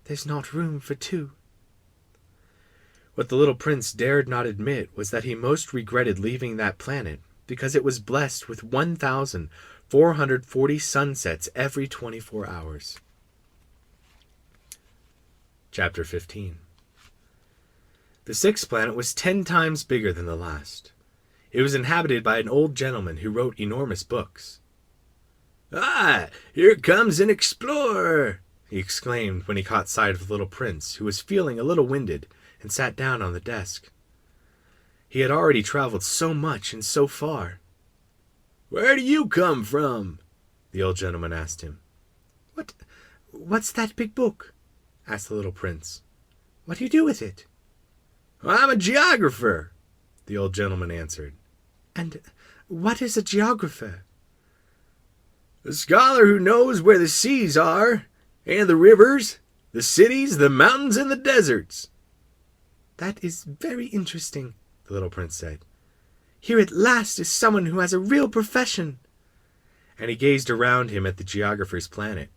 There's not room for 2. What the little prince dared not admit was that he most regretted leaving that planet because it was blessed with 1,440 sunsets every 24 hours. Chapter 15. The 6th planet was 10 times bigger than the last. It was inhabited by an old gentleman who wrote enormous books. "Ah, here comes an explorer!" he exclaimed when he caught sight of the little prince, who was feeling a little winded, and sat down on the desk. He had already traveled so much and so far. "Where do you come from?" the old gentleman asked him. What's that big book?" asked the little prince. "What do you do with it?" "I'm a geographer," the old gentleman answered. "And what is a geographer?" "A scholar who knows where the seas are, and the rivers, the cities, the mountains, and the deserts." "That is very interesting," the little prince said. "Here at last is someone who has a real profession." And he gazed around him at the geographer's planet.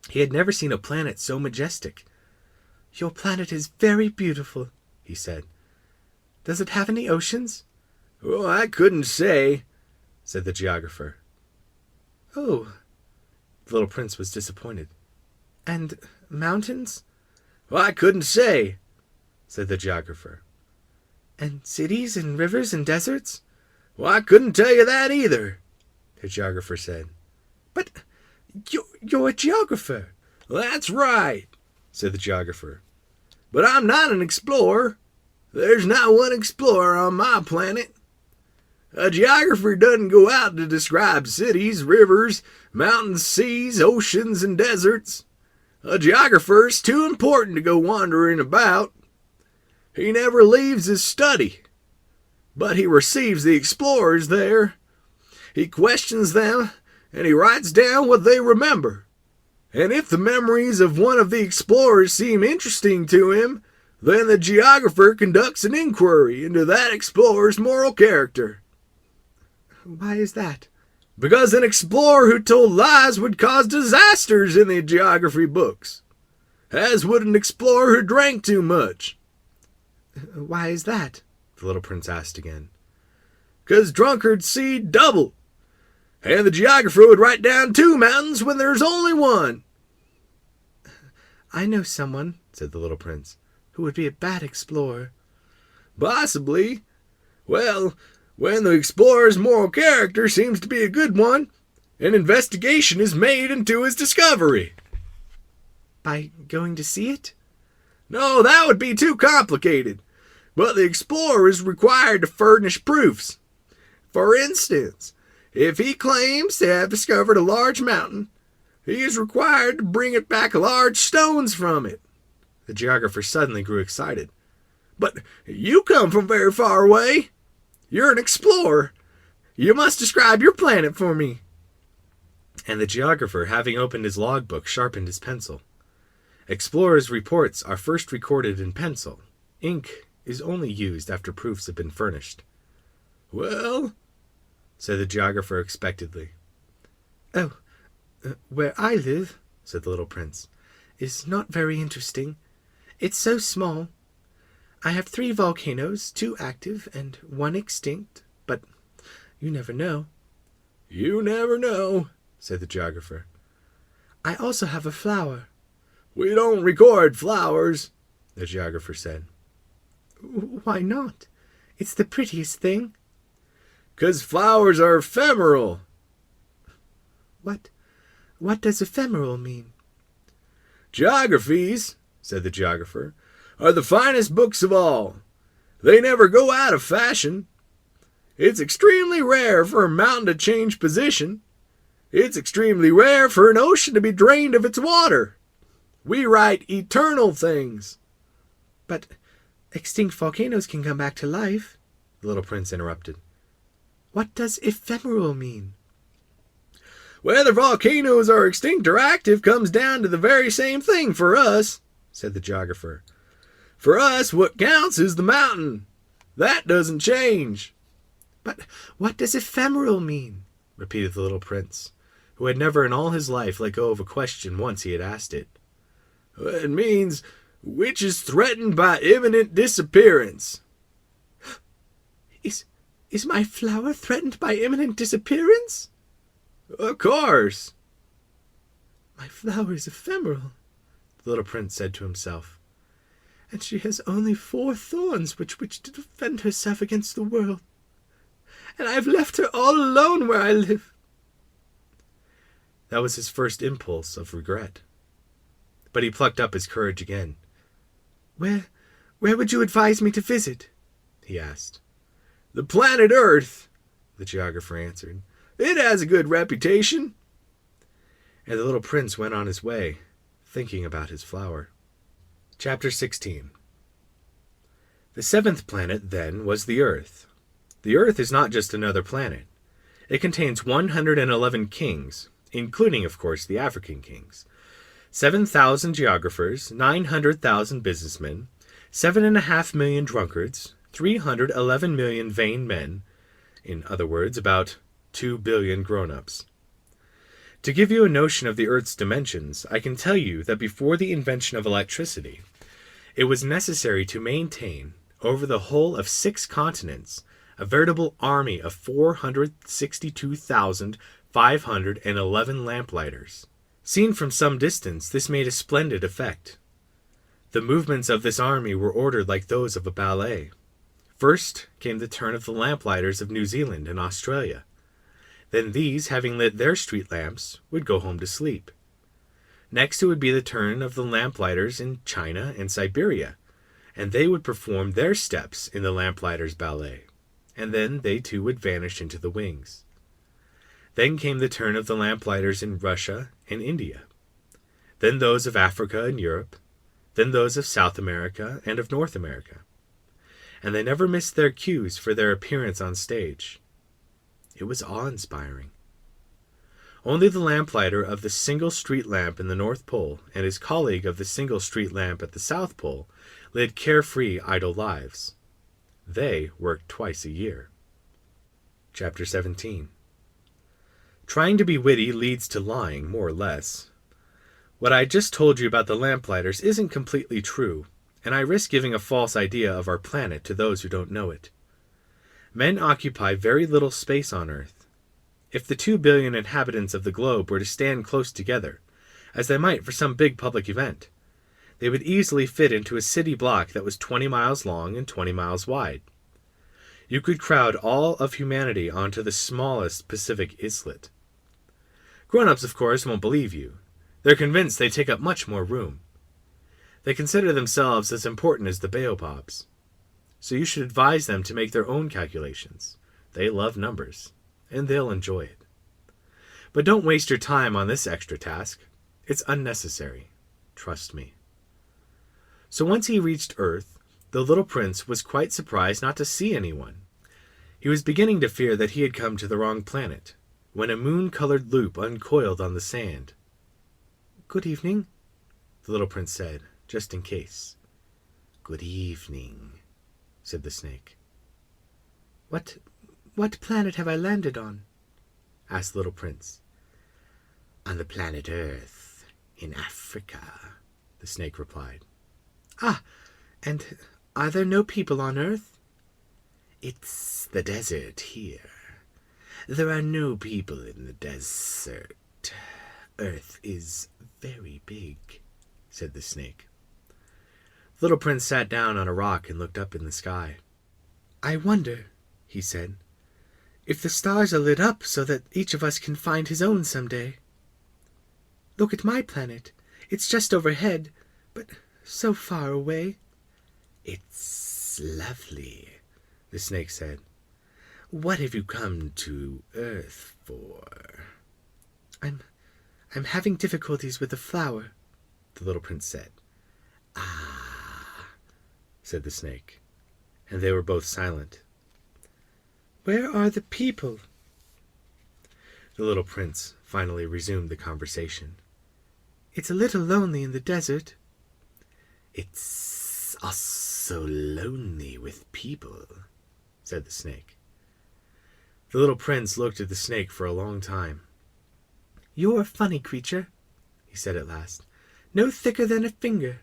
He had never seen a planet so majestic. "Your planet is very beautiful," he said. "Does it have any oceans?" "Oh, I couldn't say," said the geographer. "Oh." The little prince was disappointed. "And mountains?" "I couldn't say," said the geographer. "And cities and rivers and deserts?" "I couldn't tell you that either," the geographer said. "But you're a geographer." "That's right," said the geographer. "But I'm not an explorer. There's not one explorer on my planet. A geographer doesn't go out to describe cities, rivers, mountains, seas, oceans, and deserts. A geographer's too important to go wandering about. He never leaves his study, but he receives the explorers there. He questions them, and he writes down what they remember. And if the memories of one of the explorers seem interesting to him, then the geographer conducts an inquiry into that explorer's moral character." "Why is that?" "Because an explorer who told lies would cause disasters in the geography books, as would an explorer who drank too much." "Why is that?" the little prince asked again. "'Cause drunkards see double, and the geographer would write down 2 mountains when there's only one." "I know someone," said the little prince, "who would be a bad explorer." "Possibly. Well, when the explorer's moral character seems to be a good one, an investigation is made into his discovery." "By going to see it?" "No, that would be too complicated. But the explorer is required to furnish proofs. For instance, if he claims to have discovered a large mountain, he is required to bring it back large stones from it." The geographer suddenly grew excited. "But you come from very far away. You're an explorer. You must describe your planet for me." And the geographer, having opened his logbook, sharpened his pencil. Explorers' reports are first recorded in pencil. Ink is only used after proofs have been furnished. "Well?" said the geographer expectedly. "Oh, Where I live," said the little prince, "is not very interesting. It's so small. I have 3 volcanoes, 2 active and 1 extinct, but you never know." "You never know," said the geographer. "I also have a flower." "We don't record flowers," the geographer said. "Why not? It's the prettiest thing." "'Cause flowers are ephemeral." What does ephemeral mean?" "Geographies," said the geographer, "are the finest books of all. They never go out of fashion. It's extremely rare for a mountain to change position. It's extremely rare for an ocean to be drained of its water. We write eternal things." "But extinct volcanoes can come back to life," the little prince interrupted. "What does ephemeral mean?" "Whether volcanoes are extinct or active comes down to the very same thing for us," said the geographer. "For us, what counts is the mountain. That doesn't change." "But what does ephemeral mean?" repeated the little prince, who had never in all his life let go of a question once he had asked it. "It means which is threatened by imminent disappearance." Is my flower threatened by imminent disappearance?" "Of course." "My flower is ephemeral," the little prince said to himself, "and she has only 4 thorns with which to defend herself against the world. And I have left her all alone where I live." That was his first impulse of regret. But he plucked up his courage again. Where would you advise me to visit?" he asked. "The planet Earth," the geographer answered. "It has a good reputation." And the little prince went on his way, thinking about his flower. Chapter 16. The 7th planet, then, was the Earth. The Earth is not just another planet. It contains 111 kings, including, of course, the African kings, 7,000 geographers, 900,000 businessmen, 7.5 million drunkards, 311 million vain men, in other words, about 2 billion grown-ups. To give you a notion of the Earth's dimensions, I can tell you that before the invention of electricity, it was necessary to maintain, over the whole of 6 continents, a veritable army of 462,511 lamplighters. Seen from some distance, this made a splendid effect. The movements of this army were ordered like those of a ballet. First came the turn of the lamplighters of New Zealand and Australia. Then these, having lit their street lamps, would go home to sleep. Next it would be the turn of the lamplighters in China and Siberia, and they would perform their steps in the lamplighters' ballet, and then they too would vanish into the wings. Then came the turn of the lamplighters in Russia and India, then those of Africa and Europe, then those of South America and of North America. And they never missed their cues for their appearance on stage. It was awe-inspiring. Only the lamplighter of the single street lamp in the North Pole and his colleague of the single street lamp at the South Pole led carefree, idle lives. They worked twice a year. Chapter 17. Trying to be witty leads to lying, more or less. What I just told you about the lamplighters isn't completely true, and I risk giving a false idea of our planet to those who don't know it. Men occupy very little space on Earth. If the 2 billion inhabitants of the globe were to stand close together, as they might for some big public event, they would easily fit into a city block that was 20 miles long and 20 miles wide. You could crowd all of humanity onto the smallest Pacific islet. Grown-ups, of course, won't believe you. They're convinced they take up much more room. They consider themselves as important as the baobabs. So you should advise them to make their own calculations. They love numbers, and they'll enjoy it. But don't waste your time on this extra task. It's unnecessary. Trust me. So once he reached Earth, the little prince was quite surprised not to see anyone. He was beginning to fear that he had come to the wrong planet, when a moon-colored loop uncoiled on the sand. "Good evening," the little prince said, just in case. "Good evening," said the snake. What planet have I landed on?" asked the little prince. On the planet Earth, in Africa, the snake replied. Ah, and are there no people on Earth? It's the desert here. There are no people in the desert. Earth is very big, said the snake. The little prince sat down on a rock and looked up in the sky. I wonder, he said, if the stars are lit up so that each of us can find his own someday. Look at my planet. It's just overhead, but so far away. It's lovely, the snake said. What have you come to Earth for? I'm having difficulties with the flower, the little prince said. Ah, said the snake, and they were both silent. Where are the people? The little prince finally resumed the conversation. It's a little lonely in the desert. It's also lonely with people, said the snake. The little prince looked at the snake for a long time. You're a funny creature, he said at last. No thicker than a finger.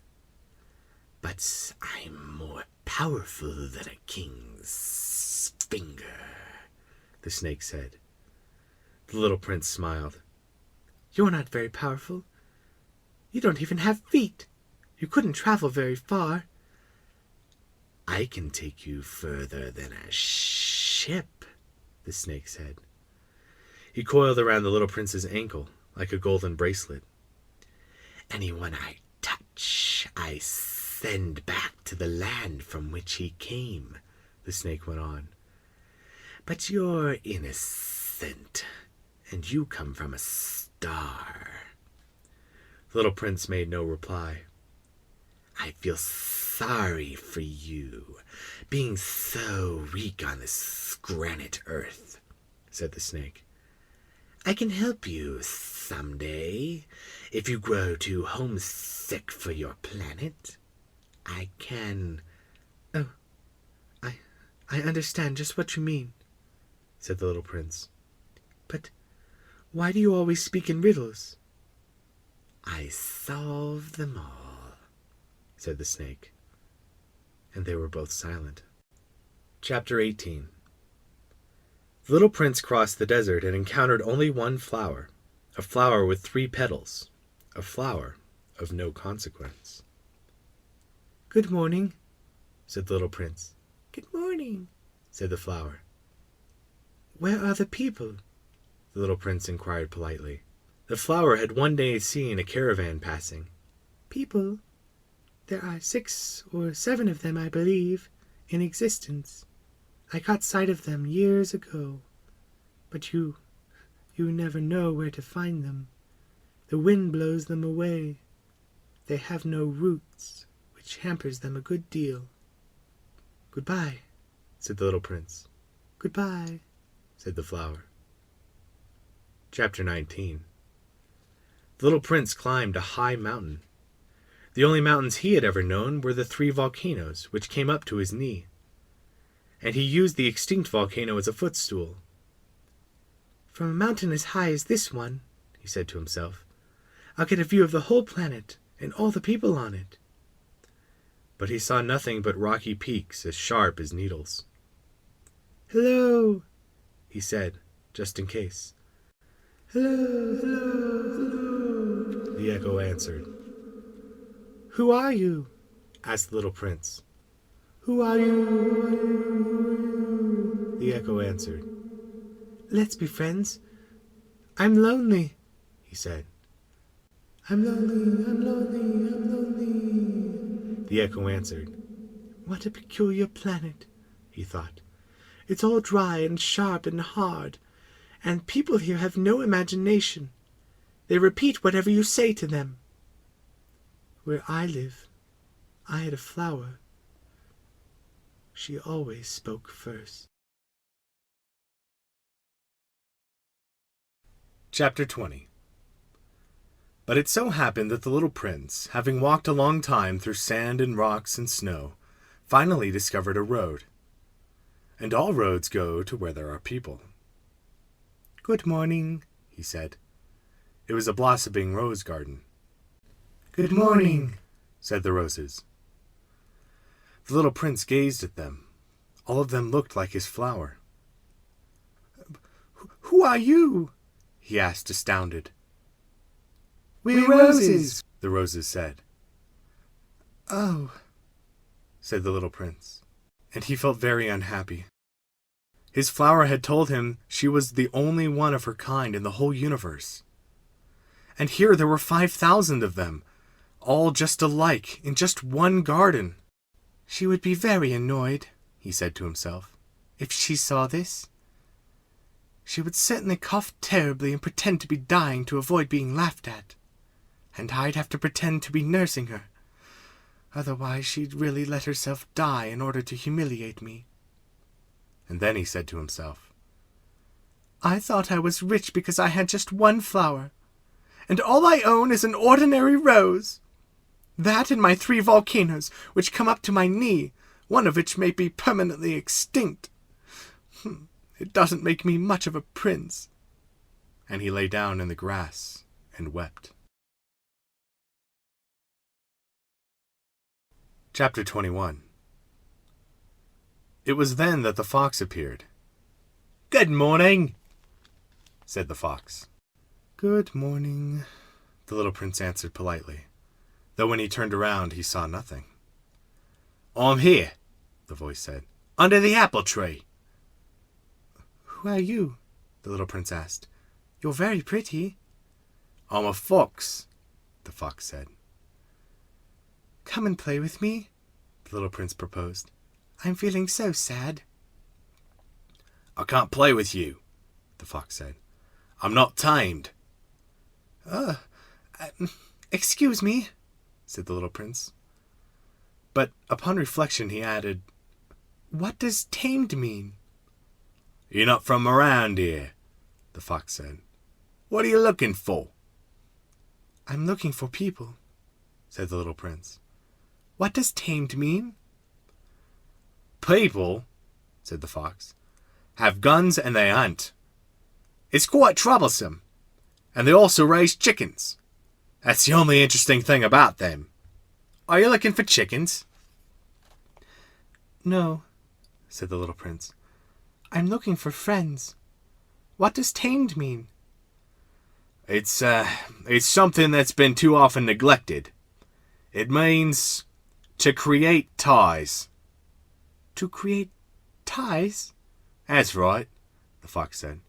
But I'm more powerful than a king's finger, the snake said. The little prince smiled. You're not very powerful. You don't even have feet. You couldn't travel very far. I can take you further than a ship, the snake said. He coiled around the little prince's ankle like a golden bracelet. Anyone I touch, I send back to the land from which he came, the snake went on. But you're innocent, and you come from a star. The little prince made no reply. I feel sorry for you, being so weak on this granite earth, said the snake. I can help you someday. If you grow too homesick for your planet, I can... Oh, I understand just what you mean, said the little prince. But why do you always speak in riddles? I solve them all, said the snake. And they were both silent. Chapter 18. The little prince crossed the desert and encountered only one flower, a flower with 3 petals, a flower of no consequence. Good morning, said the little prince. Good morning, said the flower. Where are the people? The little prince inquired politely. The flower had one day seen a caravan passing. People? There are 6 or 7 of them, I believe, in existence. I caught sight of them years ago. But you never know where to find them. The wind blows them away. They have no roots, which hampers them a good deal. Goodbye, said the little prince. Goodbye, said the flower. Chapter 19. The little prince climbed a high mountain. The only mountains he had ever known were the 3 volcanoes, which came up to his knee. And he used the extinct volcano as a footstool. From a mountain as high as this one, he said to himself, I'll get a view of the whole planet and all the people on it. But he saw nothing but rocky peaks as sharp as needles. Hello, he said, just in case. Hello, hello, hello, the echo answered. Who are you? asked the little prince. Who are you? Who are you? Who are you? The echo answered. Let's be friends. I'm lonely, he said. I'm lonely, I'm lonely, I'm lonely, the echo answered. What a peculiar planet, he thought. It's all dry and sharp and hard, and people here have no imagination. They repeat whatever you say to them. Where I live, I had a flower. She always spoke first. Chapter 20. But it so happened that the little prince, having walked a long time through sand and rocks and snow, finally discovered a road. And all roads go to where there are people. Good morning, he said. It was a blossoming rose garden. "Good morning," said the roses. The little prince gazed at them. All of them looked like his flower. "Who are you?" he asked, astounded. "We're roses," the roses said. "Oh," said the little prince, and he felt very unhappy. His flower had told him she was the only one of her kind in the whole universe. And here there were 5,000 of them, all just alike, in just one garden. "She would be very annoyed," he said to himself, "if she saw this. She would certainly cough terribly and pretend to be dying to avoid being laughed at. And I'd have to pretend to be nursing her. Otherwise she'd really let herself die in order to humiliate me." And then he said to himself, "I thought I was rich because I had just one flower, and all I own is an ordinary rose. That and my 3 volcanoes, which come up to my knee, one of which may be permanently extinct. It doesn't make me much of a prince." and he lay down in the grass and wept. Chapter 21. It was then that the fox appeared. "Good morning," said the fox. "Good morning," the little prince answered politely, though when he turned around he saw nothing. "I'm here," the voice said, "under the apple tree." "Who are you?" the little prince asked. "You're very pretty." "I'm a fox," the fox said. "Come and play with me," the little prince proposed. "I'm feeling so sad." "I can't play with you," the fox said. "I'm not tamed." Excuse me," said the little prince. But upon reflection he added, "What does tamed mean?" "You're not from around here," the fox said. "What are you looking for?" "I'm looking for people," said the little prince. "What does tamed mean?" "People," said the fox, "have guns and they hunt. It's quite troublesome. And they also raise chickens. That's the only interesting thing about them. Are you looking for chickens?" "No," said the little prince. "I'm looking for friends. What does tamed mean?" It's something that's been too often neglected. It means to create ties." "To create ties?" "That's right," the fox said.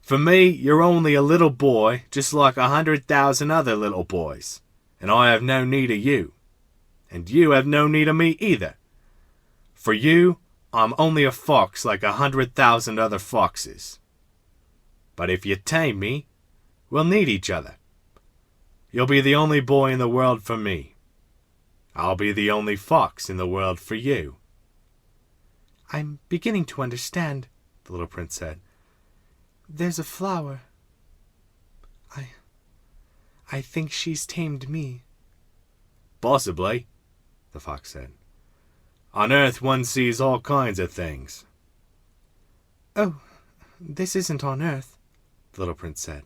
"For me, you're only a little boy, just like 100,000 other little boys, and I have no need of you. And you have no need of me either. For you, I'm only a fox like 100,000 other foxes. But if you tame me, we'll need each other. You'll be the only boy in the world for me. I'll be the only fox in the world for you." "I'm beginning to understand," the little prince said. "There's a flower. I think she's tamed me." "Possibly," the fox said. "On Earth one sees all kinds of things." "Oh, this isn't on Earth," the little prince said.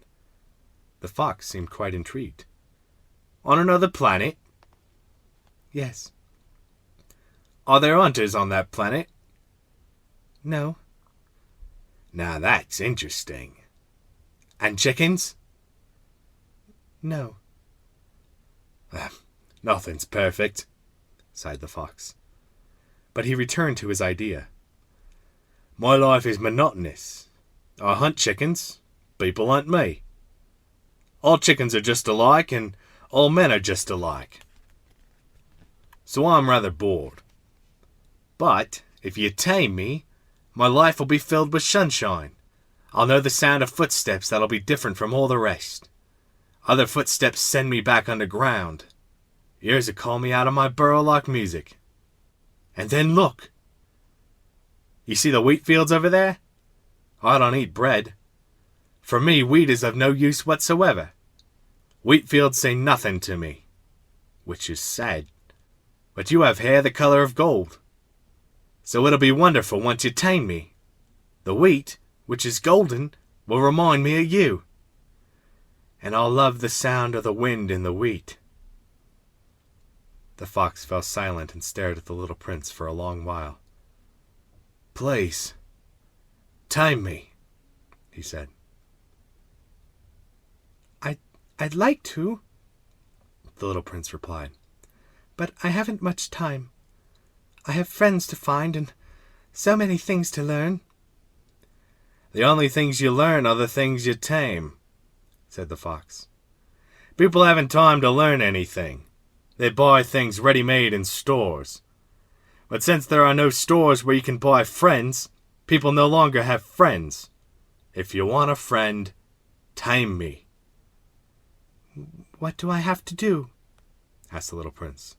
The fox seemed quite intrigued. "On another planet?" "Yes." "Are there hunters on that planet?" "No." "Now that's interesting. And chickens?" "No." "Nothing's perfect," sighed the fox. But he returned to his idea. "My life is monotonous. I hunt chickens. People hunt me. All chickens are just alike, and all men are just alike. So I'm rather bored. But if you tame me, my life will be filled with sunshine. I'll know the sound of footsteps that'll be different from all the rest. Other footsteps send me back underground. Yours will call me out of my burrow like music. And then look! You see the wheat fields over there? I don't eat bread. For me, wheat is of no use whatsoever. Wheat fields say nothing to me, which is sad. But you have hair the color of gold. So it'll be wonderful once you tame me. The wheat, which is golden, will remind me of you. and I'll love the sound of the wind in the wheat." The fox fell silent and stared at the little prince for a long while. "Please, tame me," he said. I'd like to," the little prince replied, "but I haven't much time. I have friends to find and so many things to learn." "The only things you learn are the things you tame," said the fox. "People haven't time to learn anything. They buy things ready-made in stores. But since there are no stores where you can buy friends, people no longer have friends. If you want a friend, tame me." "What do I have to do?" asked the little prince.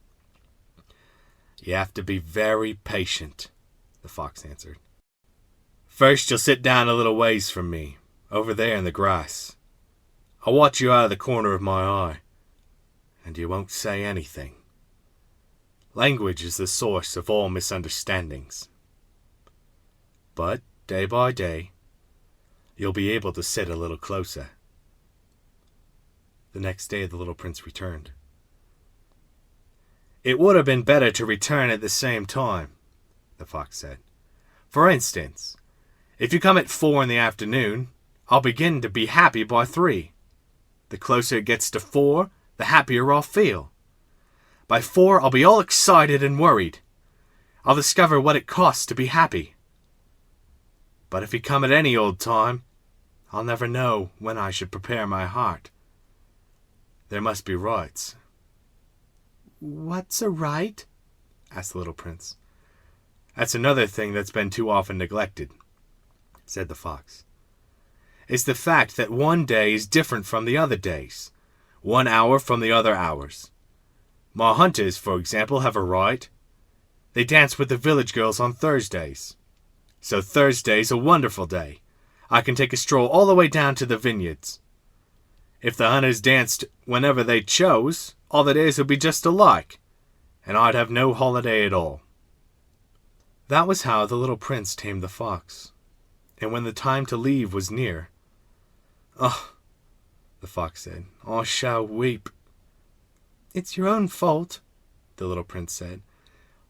"You have to be very patient," the fox answered. "First you'll sit down a little ways from me, over there in the grass. I'll watch you out of the corner of my eye, and you won't say anything. Language is the source of all misunderstandings. But, day by day, you'll be able to sit a little closer." The next day the little prince returned. "It would have been better to return at the same time," the fox said. "For instance, if you come at 4 in the afternoon, I'll begin to be happy by 3. The closer it gets to 4, the happier I'll feel. By 4, I'll be all excited and worried. I'll discover what it costs to be happy. But if you come at any old time, I'll never know when I should prepare my heart. There must be rights." "What's a right?" asked the little prince. "That's another thing that's been too often neglected," said the fox. "It's the fact that one day is different from the other days, 1 hour from the other hours. My hunters, for example, have a right. They dance with the village girls on Thursdays. So Thursday's a wonderful day. I can take a stroll all the way down to the vineyards. If the hunters danced whenever they chose, all the days would be just alike, and I'd have no holiday at all." That was how the little prince tamed the fox. And when the time to leave was near, "Oh," the fox said, "I shall weep." "It's your own fault," the little prince said.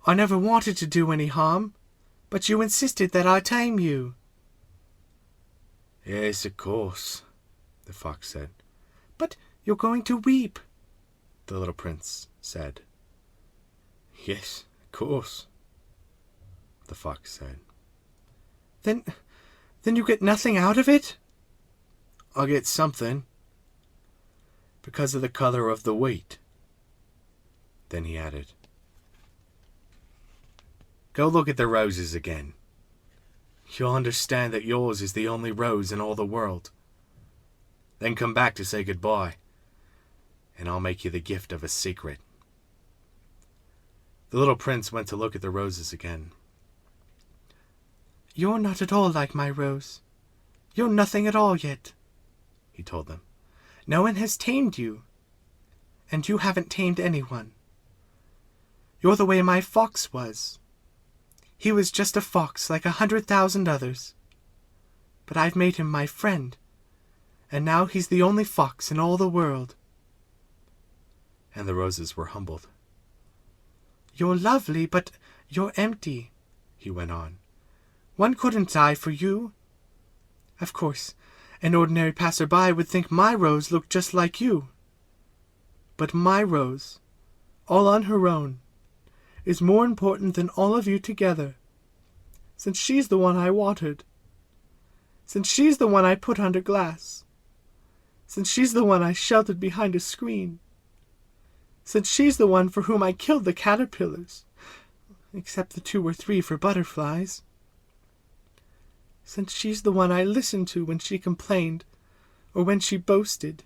"I never wanted to do any harm, but you insisted that I tame you." "Yes, of course," the fox said. "But you're going to weep," the little prince said. "Yes, of course," the fox said. Then you get nothing out of it?" "I'll get something, because of the color of the wheat." Then he added, "Go look at the roses again. You'll understand that yours is the only rose in all the world. Then come back to say goodbye, and I'll make you the gift of a secret." The little prince went to look at the roses again. "You're not at all like my rose. You're nothing at all yet," he told them. "No one has tamed you, and you haven't tamed anyone. You're the way my fox was. He was just a fox like 100,000 others. But I've made him my friend, and now he's the only fox in all the world." And the roses were humbled. "You're lovely, but you're empty," he went on. "One couldn't die for you. Of course, an ordinary passerby would think my rose looked just like you. But my rose, all on her own, is more important than all of you together, since she's the one I watered, since she's the one I put under glass, since she's the one I sheltered behind a screen, since she's the one for whom I killed the caterpillars, except the 2 or 3 for butterflies, since she's the one I listened to when she complained, or when she boasted,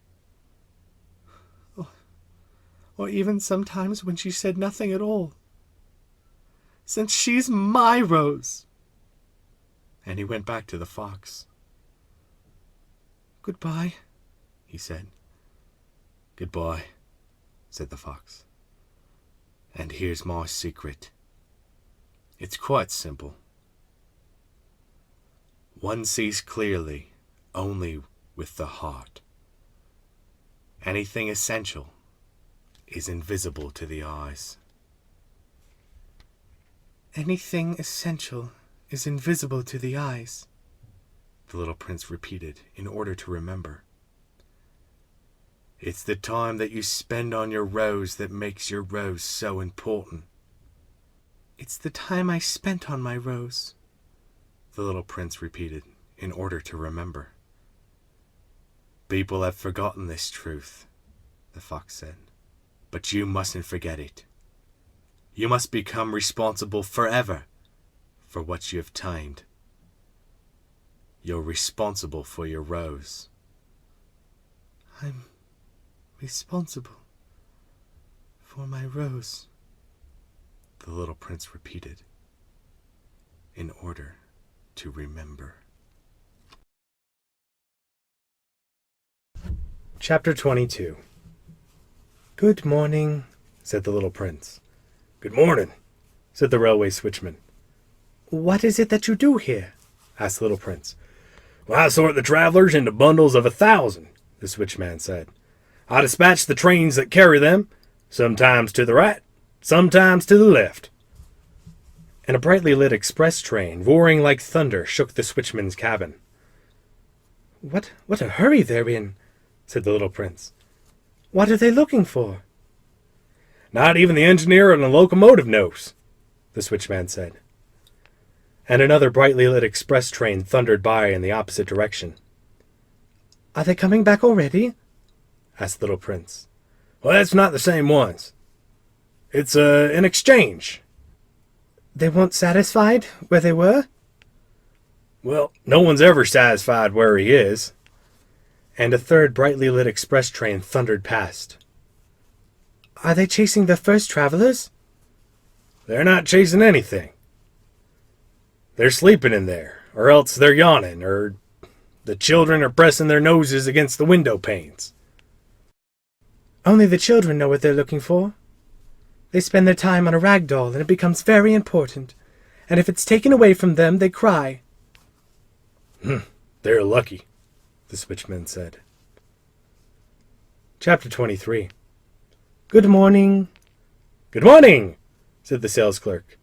or even sometimes when she said nothing at all, since she's my rose." And he went back to the fox. "Goodbye," he said. "Goodbye," said the fox. "And here's my secret. It's quite simple. One sees clearly only with the heart. Anything essential is invisible to the eyes. Anything essential is invisible to the eyes, the little prince repeated in order to remember. It's the time that you spend on your rose that makes your rose so important. It's the time I spent on my rose, the little prince repeated in order to remember. People have forgotten this truth, the fox said, but you mustn't forget it. You must become responsible forever for what you have timed. You're responsible for your rose. I'm responsible for my rose, the little prince repeated in order to remember. Chapter 22. "Good morning," said the little prince. "Good morning," said the railway switchman. "What is it that you do here?" asked the little prince. "Well, I sort the travelers into bundles of 1,000, the switchman said. "I dispatch the trains that carry them, sometimes to the right, sometimes to the left." And a brightly lit express train, roaring like thunder, shook the switchman's cabin. What a hurry they're in," said the little prince. "What are they looking for?" "Not even the engineer on the locomotive knows," the switchman said. And another brightly lit express train thundered by in the opposite direction. "Are they coming back already?" asked the little prince. "Well, that's not the same ones. It's an exchange." "They weren't satisfied where they were?" "Well, no one's ever satisfied where he is." And a third brightly lit express train thundered past. "Are they chasing the first travelers?" "They're not chasing anything. They're sleeping in there, or else they're yawning, or the children are pressing their noses against the window panes." "Only the children know what they're looking for. They spend their time on a rag doll, and it becomes very important. And if it's taken away from them, they cry." "They're lucky," the switchman said. Chapter 23. "Good morning." "Good morning," said the sales clerk.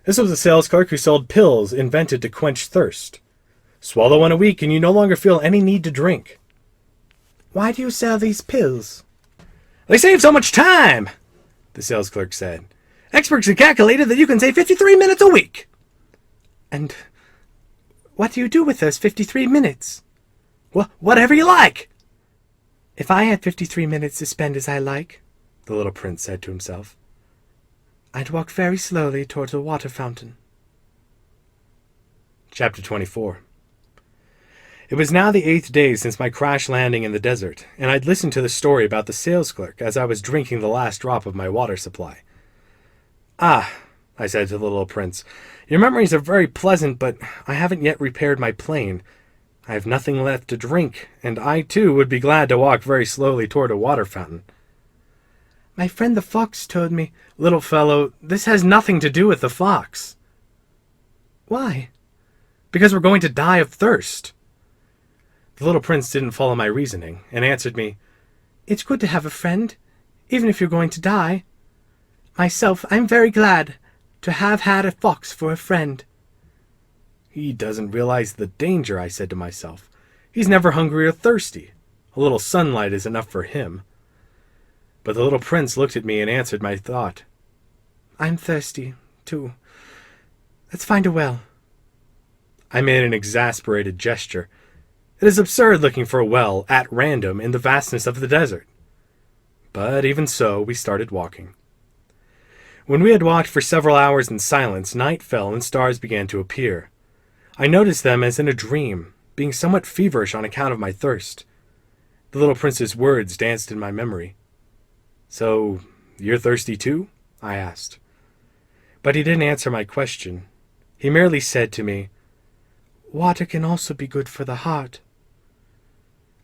This was a sales clerk who sold pills invented to quench thirst. Swallow one a week and you no longer feel any need to drink. "Why do you sell these pills?" "They save so much time," the sales clerk said. "Experts have calculated that you can save 53 minutes a week." "And what do you do with those 53 minutes?" Whatever you like." "If I had 53 minutes to spend as I like," the little prince said to himself, "I'd walk very slowly towards a water fountain." Chapter 24. It was now the 8th day since my crash landing in the desert, and I'd listened to the story about the sales clerk as I was drinking the last drop of my water supply. "Ah," I said to the little prince, "your memories are very pleasant, but I haven't yet repaired my plane. I have nothing left to drink, and I, too, would be glad to walk very slowly toward a water fountain." "My friend the fox told me—" "Little fellow, this has nothing to do with the fox." "Why?" "Because we're going to die of thirst." The little prince didn't follow my reasoning, and answered me, "It's good to have a friend, even if you're going to die. Myself, I'm very glad to have had a fox for a friend." "He doesn't realize the danger," I said to myself. "He's never hungry or thirsty. A little sunlight is enough for him." But the little prince looked at me and answered my thought. "I'm thirsty, too. Let's find a well." I made an exasperated gesture. It is absurd looking for a well at random in the vastness of the desert. But even so, we started walking. When we had walked for several hours in silence, night fell and stars began to appear. I noticed them as in a dream, being somewhat feverish on account of my thirst. The little prince's words danced in my memory. "So, you're thirsty too?" I asked. But he didn't answer my question. He merely said to me, "Water can also be good for the heart."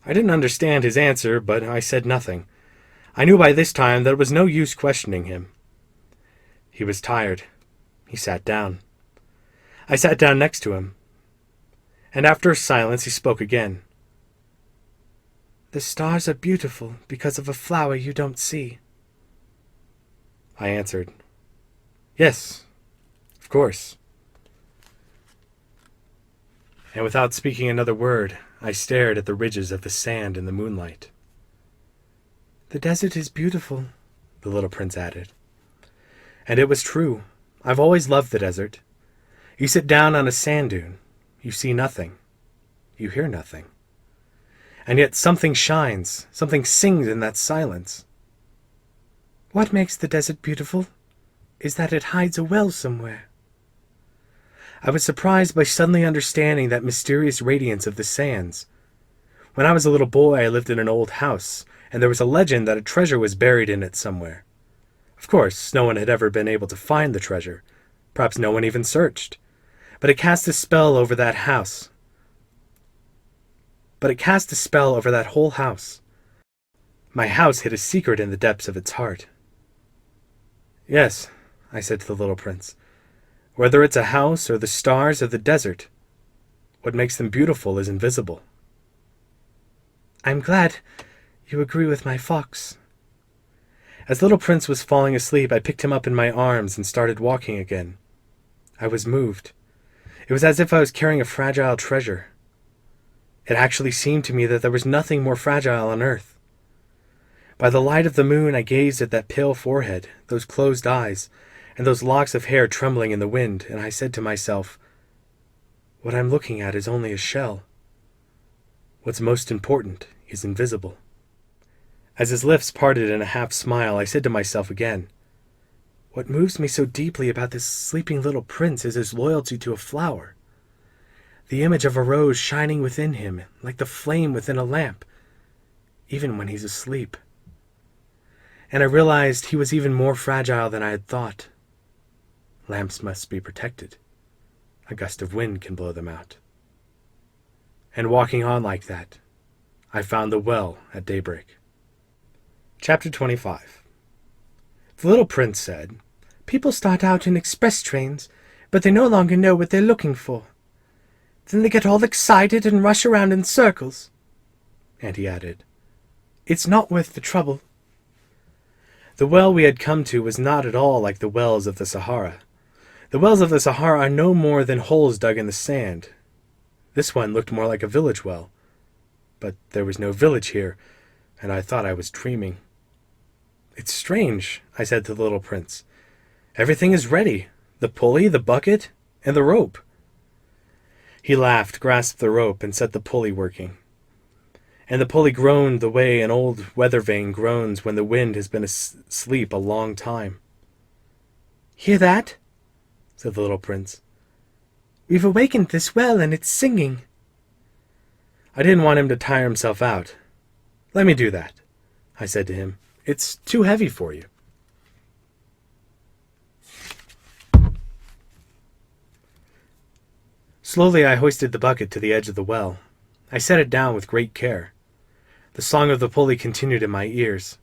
I didn't understand his answer, but I said nothing. I knew by this time that it was no use questioning him. He was tired. He sat down. I sat down next to him. And after a silence he spoke again. The stars are beautiful because of a flower you don't see. I answered, "Yes, of course." And without speaking another word, I stared at the ridges of the sand in the moonlight. The desert is beautiful, the little prince added. And it was true. I've always loved the desert. You sit down on a sand dune. You see nothing. You hear nothing. And yet something shines, something sings in that silence. What makes the desert beautiful is that it hides a well somewhere. I was surprised by suddenly understanding that mysterious radiance of the sands. When I was a little boy, I lived in an old house, and there was a legend that a treasure was buried in it somewhere. Of course, no one had ever been able to find the treasure. Perhaps no one even searched. But it cast a spell over that house. But it cast a spell over that whole house. My house hid a secret in the depths of its heart. "Yes," I said to the little prince, "whether it's a house or the stars or the desert, what makes them beautiful is invisible." I'm glad you agree with my fox. As the little prince was falling asleep, I picked him up in my arms and started walking again. I was moved. It was as if I was carrying a fragile treasure. It actually seemed to me that there was nothing more fragile on earth. By the light of the moon, I gazed at that pale forehead, those closed eyes, and those locks of hair trembling in the wind, and I said to myself, "What I'm looking at is only a shell. What's most important is invisible." As his lips parted in a half-smile, I said to myself again, "What moves me so deeply about this sleeping little prince is his loyalty to a flower. The image of a rose shining within him, like the flame within a lamp, even when he's asleep." And I realized he was even more fragile than I had thought. Lamps must be protected. A gust of wind can blow them out. And walking on like that, I found the well at daybreak. Chapter 25. The little prince said, "People start out in express trains, but they no longer know what they're looking for. Then they get all excited and rush around in circles." And he added, "It's not worth the trouble." The well we had come to was not at all like the wells of the Sahara. The wells of the Sahara are no more than holes dug in the sand. This one looked more like a village well. But there was no village here, and I thought I was dreaming. "It's strange," I said to the little prince. "Everything is ready. The pulley, the bucket, and the rope." He laughed, grasped the rope, and set the pulley working. And the pulley groaned the way an old weather vane groans when the wind has been asleep a long time. "Hear that?" said the little prince. "We've awakened this well, and it's singing." I didn't want him to tire himself out. "Let me do that," I said to him. "It's too heavy for you." Slowly I hoisted the bucket to the edge of the well. I set it down with great care. The song of the pulley continued in my ears,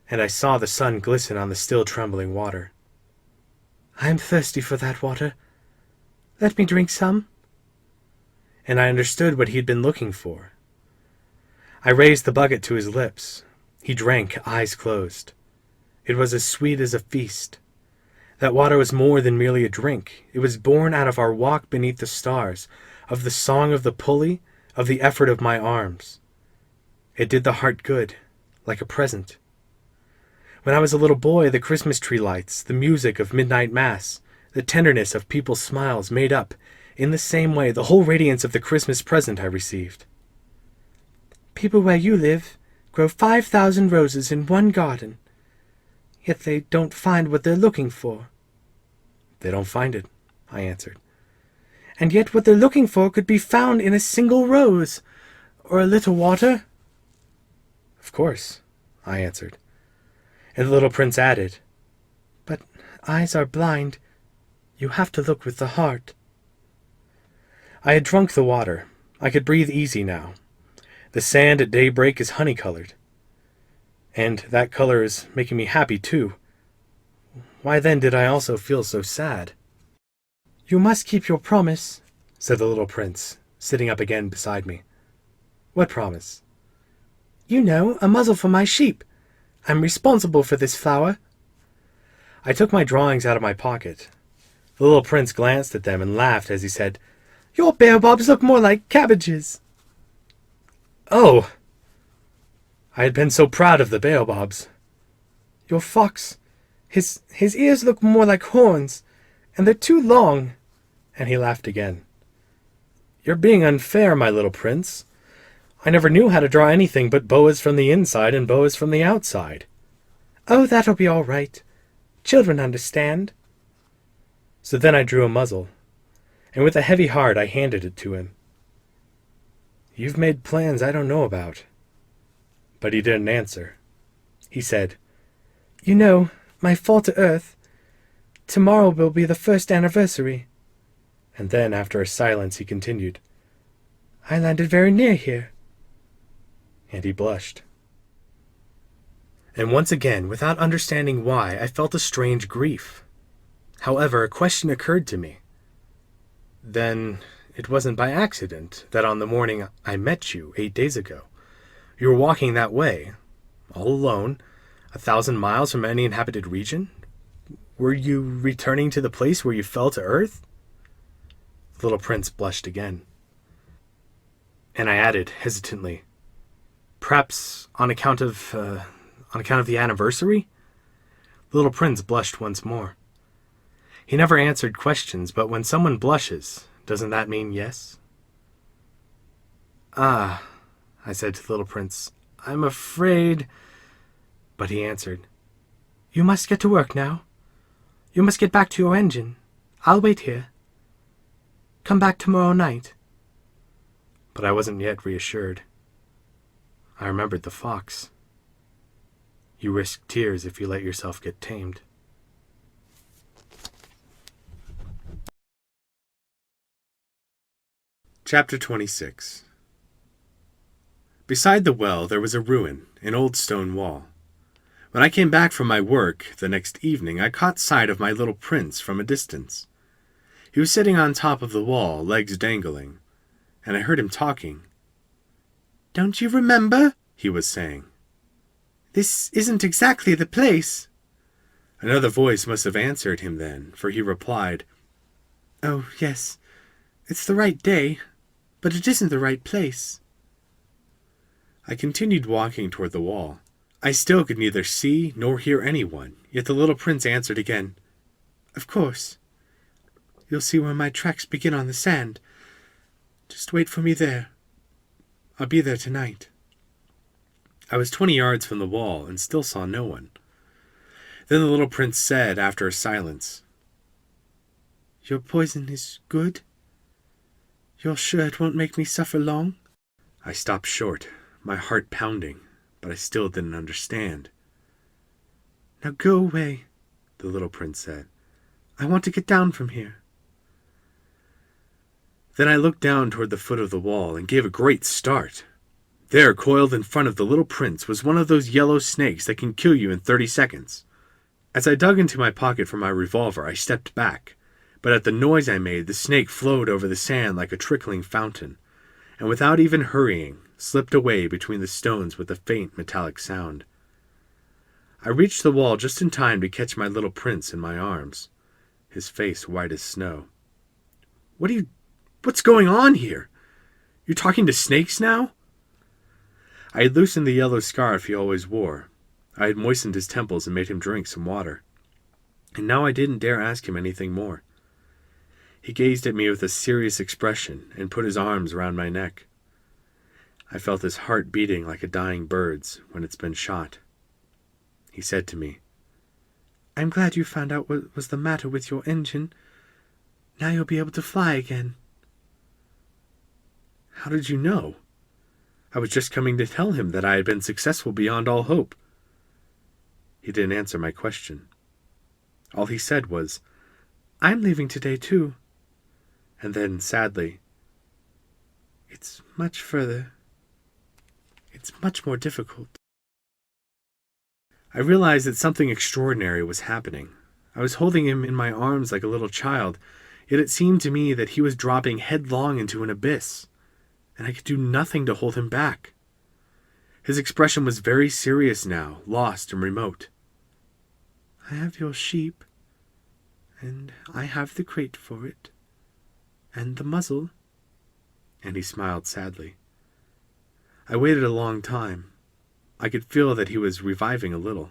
and I saw the sun glisten on the still trembling water. "I'm thirsty for that water. Let me drink some." And I understood what he'd been looking for. I raised the bucket to his lips. He drank, eyes closed. It was as sweet as a feast. That water was more than merely a drink. It was born out of our walk beneath the stars, of the song of the pulley, of the effort of my arms. It did the heart good, like a present. When I was a little boy, the Christmas tree lights, the music of midnight mass, the tenderness of people's smiles made up, in the same way, the whole radiance of the Christmas present I received. "People where you live grow 5,000 roses in one garden, yet they don't find what they're looking for." "They don't find it," I answered. "And yet what they're looking for could be found in a single rose, or a little water." "Of course," I answered. And the little prince added, "But eyes are blind. You have to look with the heart." I had drunk the water. I could breathe easy now. The sand at daybreak is honey-colored. And that color is making me happy, too. Why then did I also feel so sad? "You must keep your promise," said the little prince, sitting up again beside me. "What promise?" You know, a muzzle for my sheep. I'm responsible for this flower." I took my drawings out of my pocket. The little prince glanced at them and laughed as he said, "Your baobabs look more like cabbages." "Oh!" I had been so proud of the baobabs. "Your fox, his ears look more like horns, and they're too long." And he laughed again. "You're being unfair, my little prince. I never knew how to draw anything but boas from the inside and boas from the outside." "Oh, that'll be all right. Children understand." So then I drew a muzzle, and with a heavy heart I handed it to him. "You've made plans I don't know about." But he didn't answer. He said, "You know, my fall to earth. Tomorrow will be the first anniversary." And then, after a silence, he continued, "I landed very near here." And he blushed. And once again, without understanding why, I felt a strange grief. However, a question occurred to me. Then it wasn't by accident that on the morning I met you 8 days ago, you were walking that way, all alone, 1,000 miles from any inhabited region? Were you returning to the place where you fell to earth?" The little prince blushed again. And I added, hesitantly, "Perhaps on account of the anniversary?" The little prince blushed once more. He never answered questions, but when someone blushes, doesn't that mean yes? "Ah," I said to the little prince, "I'm afraid—" But he answered, "You must get to work now. You must get back to your engine. I'll wait here. Come back tomorrow night." But I wasn't yet reassured. I remembered the fox. You risk tears if you let yourself get tamed. Chapter 26. Beside the well there was a ruin, an old stone wall. When I came back from my work the next evening, I caught sight of my little prince from a distance. He was sitting on top of the wall, legs dangling, and I heard him talking. "Don't you remember?" he was saying. "This isn't exactly the place." Another voice must have answered him then, for he replied, "Oh, yes, it's the right day, but it isn't the right place." I continued walking toward the wall. I still could neither see nor hear anyone, yet the little prince answered again, "Of course. You'll see where my tracks begin on the sand. Just wait for me there. I'll be there tonight." I was 20 yards from the wall and still saw no one. Then the little prince said, after a silence, "Your poison is good? You're sure it won't make me suffer long?" I stopped short, my heart pounding, but I still didn't understand. "Now go away," the little prince said. "I want to get down from here." Then I looked down toward the foot of the wall and gave a great start. There, coiled in front of the little prince, was one of those yellow snakes that can kill you in 30 seconds. As I dug into my pocket for my revolver, I stepped back, but at the noise I made, the snake flowed over the sand like a trickling fountain, and without even hurrying, slipped away between the stones with a faint metallic sound. I reached the wall just in time to catch my little prince in my arms, his face white as snow. What's going on here? You're talking to snakes now?" I had loosened the yellow scarf he always wore. I had moistened his temples and made him drink some water. And now I didn't dare ask him anything more. He gazed at me with a serious expression and put his arms around my neck. I felt his heart beating like a dying bird's when it's been shot. He said to me, "I'm glad you found out what was the matter with your engine. Now you'll be able to fly again." "How did you know?" I was just coming to tell him that I had been successful beyond all hope. He didn't answer my question. All he said was, "I'm leaving today, too." And then, sadly, "It's much further. It's much more difficult." I realized that something extraordinary was happening. I was holding him in my arms like a little child, yet it seemed to me that he was dropping headlong into an abyss, and I could do nothing to hold him back. His expression was very serious now, lost and remote. I have your sheep, and I have the crate for it, and the muzzle. And he smiled sadly. I waited a long time. I could feel that he was reviving a little.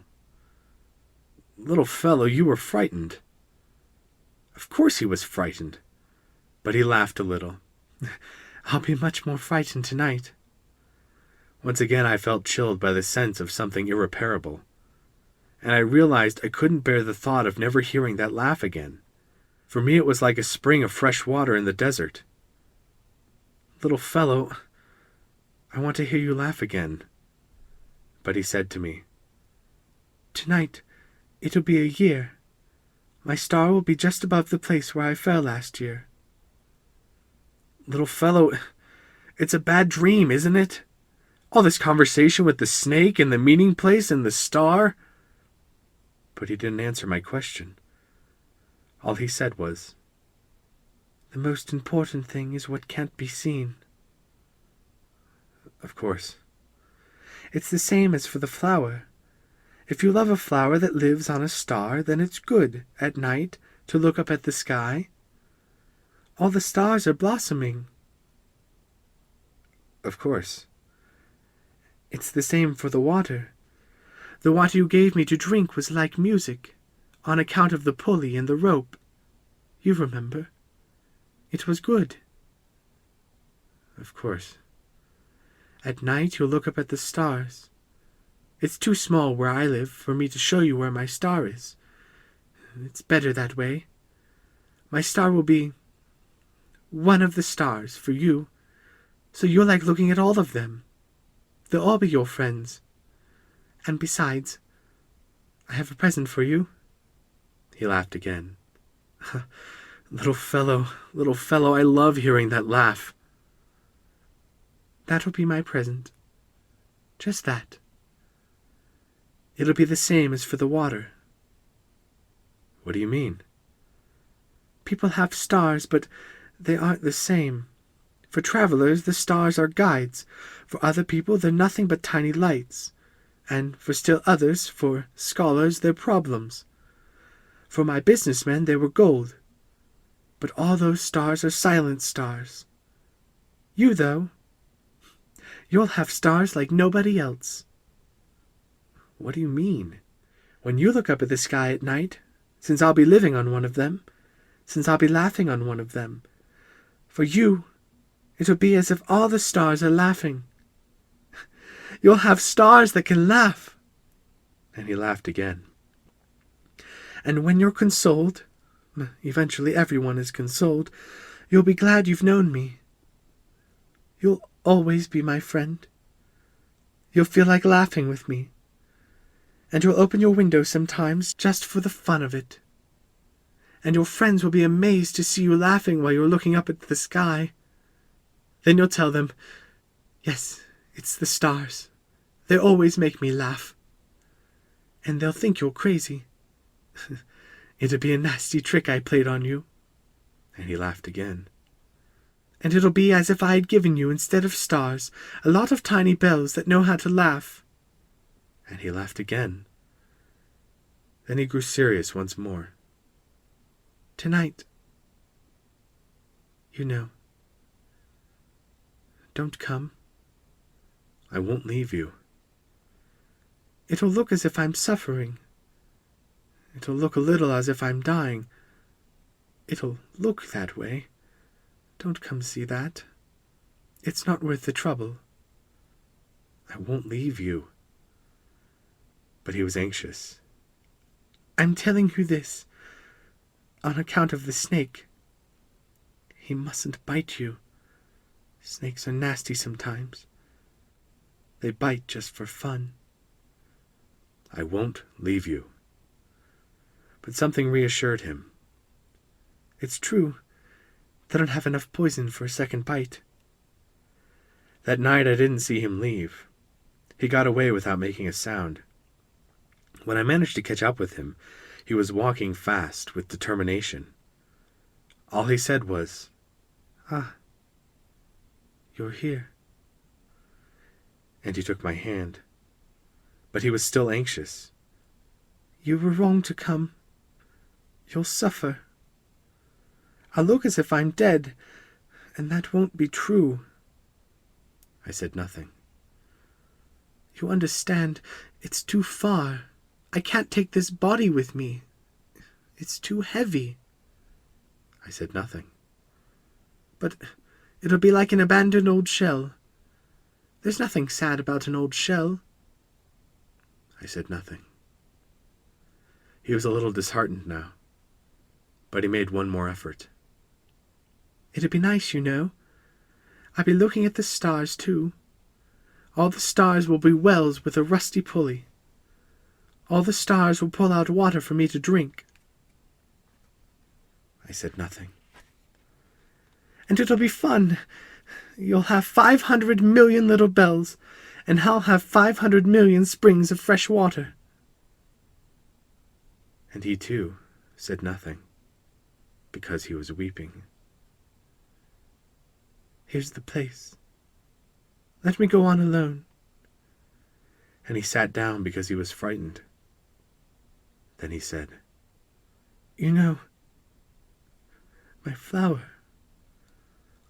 Little fellow, you were frightened. Of course he was frightened, but he laughed a little. I'll be much more frightened tonight. Once again I felt chilled by the sense of something irreparable, and I realized I couldn't bear the thought of never hearing that laugh again. For me it was like a spring of fresh water in the desert. Little fellow, I want to hear you laugh again. But he said to me, Tonight, it'll be a year. My star will be just above the place where I fell last year. Little fellow, it's a bad dream, isn't it? All this conversation with the snake and the meeting place and the star. But he didn't answer my question. All he said was, The most important thing is what can't be seen. Of course. It's the same as for the flower. If you love a flower that lives on a star, then it's good, at night, to look up at the sky. All the stars are blossoming. Of course. It's the same for the water. The water you gave me to drink was like music, on account of the pulley and the rope. You remember. It was good. Of course. At night you'll look up at the stars. It's too small where I live for me to show you where my star is. It's better that way. My star will be one of the stars for you, so you'll like looking at all of them. They'll all be your friends. And besides, I have a present for you. He laughed again. Little fellow, I love hearing that laugh. That'll be my present. Just that. It'll be the same as for the water. What do you mean? People have stars, but they aren't the same. For travelers, the stars are guides. For other people, they're nothing but tiny lights. And for still others, for scholars, they're problems. For my businessmen, they were gold. But all those stars are silent stars. You, though, you'll have stars like nobody else. What do you mean? When you look up at the sky at night, since I'll be living on one of them, since I'll be laughing on one of them, for you, it'll be as if all the stars are laughing. You'll have stars that can laugh. And he laughed again. And when you're consoled, eventually everyone is consoled, you'll be glad you've known me. You'll always be my friend. You'll feel like laughing with me. And you'll open your window sometimes just for the fun of it. And your friends will be amazed to see you laughing while you're looking up at the sky. Then you'll tell them, yes, it's the stars. They always make me laugh. And they'll think you're crazy. It'll be a nasty trick I played on you. And he laughed again. And it'll be as if I had given you, instead of stars, a lot of tiny bells that know how to laugh. And he laughed again. Then he grew serious once more. Tonight, you know. Don't come. I won't leave you. It'll look as if I'm suffering. It'll look a little as if I'm dying. It'll look that way. Don't come see that. It's not worth the trouble. I won't leave you. But he was anxious. I'm telling you this on account of the snake. He mustn't bite you. Snakes are nasty sometimes. They bite just for fun. I won't leave you. But something reassured him. It's true. They don't have enough poison for a second bite. That night I didn't see him leave. He got away without making a sound. When I managed to catch up with him, he was walking fast, with determination. All he said was, "Ah, you're here." And he took my hand. But he was still anxious. You were wrong to come. You'll suffer. I look as if I'm dead, and that won't be true. I said nothing. You understand, it's too far. I can't take this body with me. It's too heavy. I said nothing. But it'll be like an abandoned old shell. There's nothing sad about an old shell. I said nothing. He was a little disheartened now, but he made one more effort. It'd be nice, you know. I'd be looking at the stars, too. All the stars will be wells with a rusty pulley. All the stars will pull out water for me to drink. I said nothing. And it'll be fun. You'll have 500 million little bells, and I'll have 500 million springs of fresh water. And he, too, said nothing, because he was weeping. Here's the place. Let me go on alone. And he sat down because he was frightened. Then he said, You know, my flower,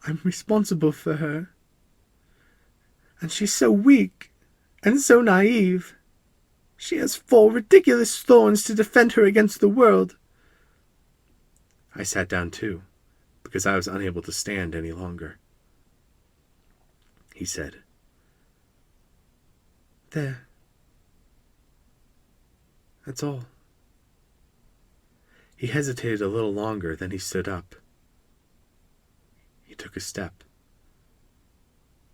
I'm responsible for her. And she's so weak and so naive. She has 4 ridiculous thorns to defend her against the world. I sat down too, because I was unable to stand any longer. He said, There. That's all. He hesitated a little longer, then he stood up. He took a step.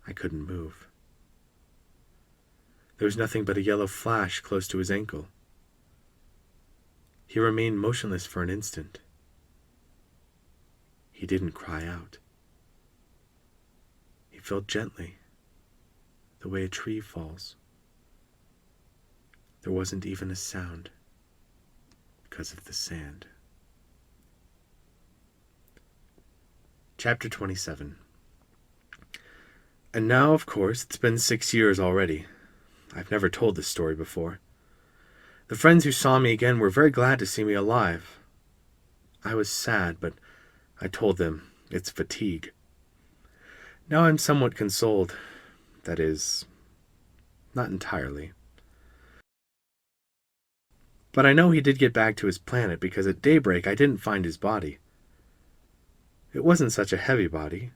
I couldn't move. There was nothing but a yellow flash close to his ankle. He remained motionless for an instant. He didn't cry out. He fell gently, the way a tree falls. There wasn't even a sound, because of the sand. Chapter 27. And now, of course, it's been 6 years already. I've never told this story before. The friends who saw me again were very glad to see me alive. I was sad, but I told them it's fatigue. Now I'm somewhat consoled. That is, not entirely. But I know he did get back to his planet because at daybreak I didn't find his body. It wasn't such a heavy body.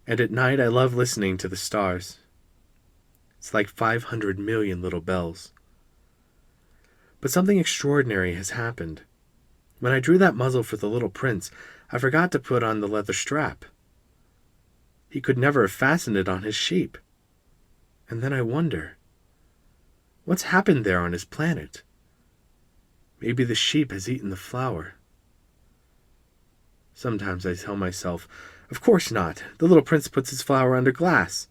And at night I love listening to the stars. It's like 500 million little bells. But something extraordinary has happened. When I drew that muzzle for the little prince, I forgot to put on the leather strap. He could never have fastened it on his sheep. And then I wonder, what's happened there on his planet? Maybe the sheep has eaten the flower. Sometimes I tell myself, of course not. The little prince puts his flower under glass,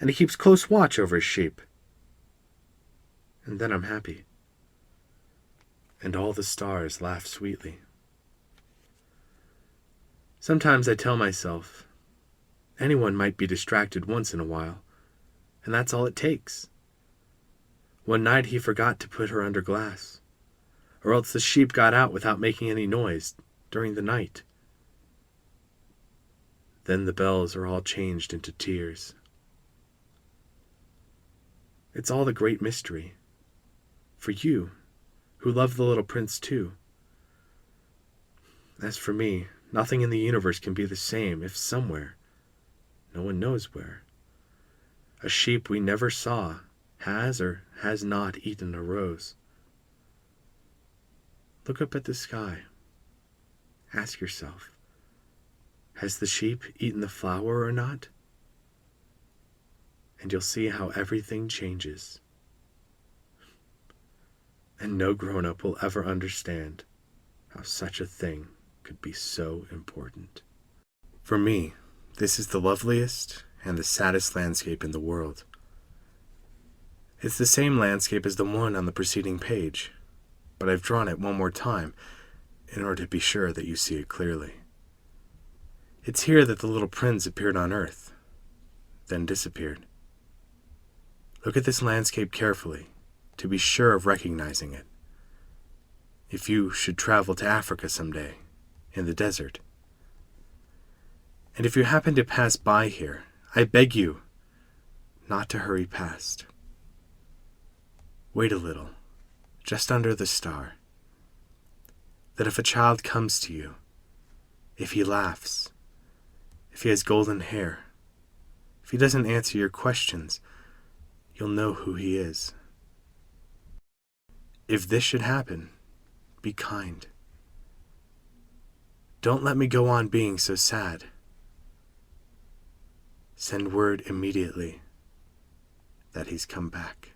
and he keeps close watch over his sheep. And then I'm happy. And all the stars laugh sweetly. Sometimes I tell myself, anyone might be distracted once in a while, and that's all it takes. One night he forgot to put her under glass, or else the sheep got out without making any noise during the night. Then the bells are all changed into tears. It's all the great mystery. For you, who love the little prince too. As for me, nothing in the universe can be the same if somewhere, no one knows where, a sheep we never saw has or has not eaten a rose. Look up at the sky. Ask yourself, has the sheep eaten the flower or not? And you'll see how everything changes. And no grown-up will ever understand how such a thing could be so important. For me, this is the loveliest and the saddest landscape in the world. It's the same landscape as the one on the preceding page, but I've drawn it one more time in order to be sure that you see it clearly. It's here that the little prince appeared on Earth, then disappeared. Look at this landscape carefully, to be sure of recognizing it. If you should travel to Africa someday, in the desert. And if you happen to pass by here, I beg you not to hurry past. Wait a little, just under the star. That if a child comes to you, if he laughs, if he has golden hair, if he doesn't answer your questions, you'll know who he is. If this should happen, be kind. Don't let me go on being so sad. Send word immediately that he's come back.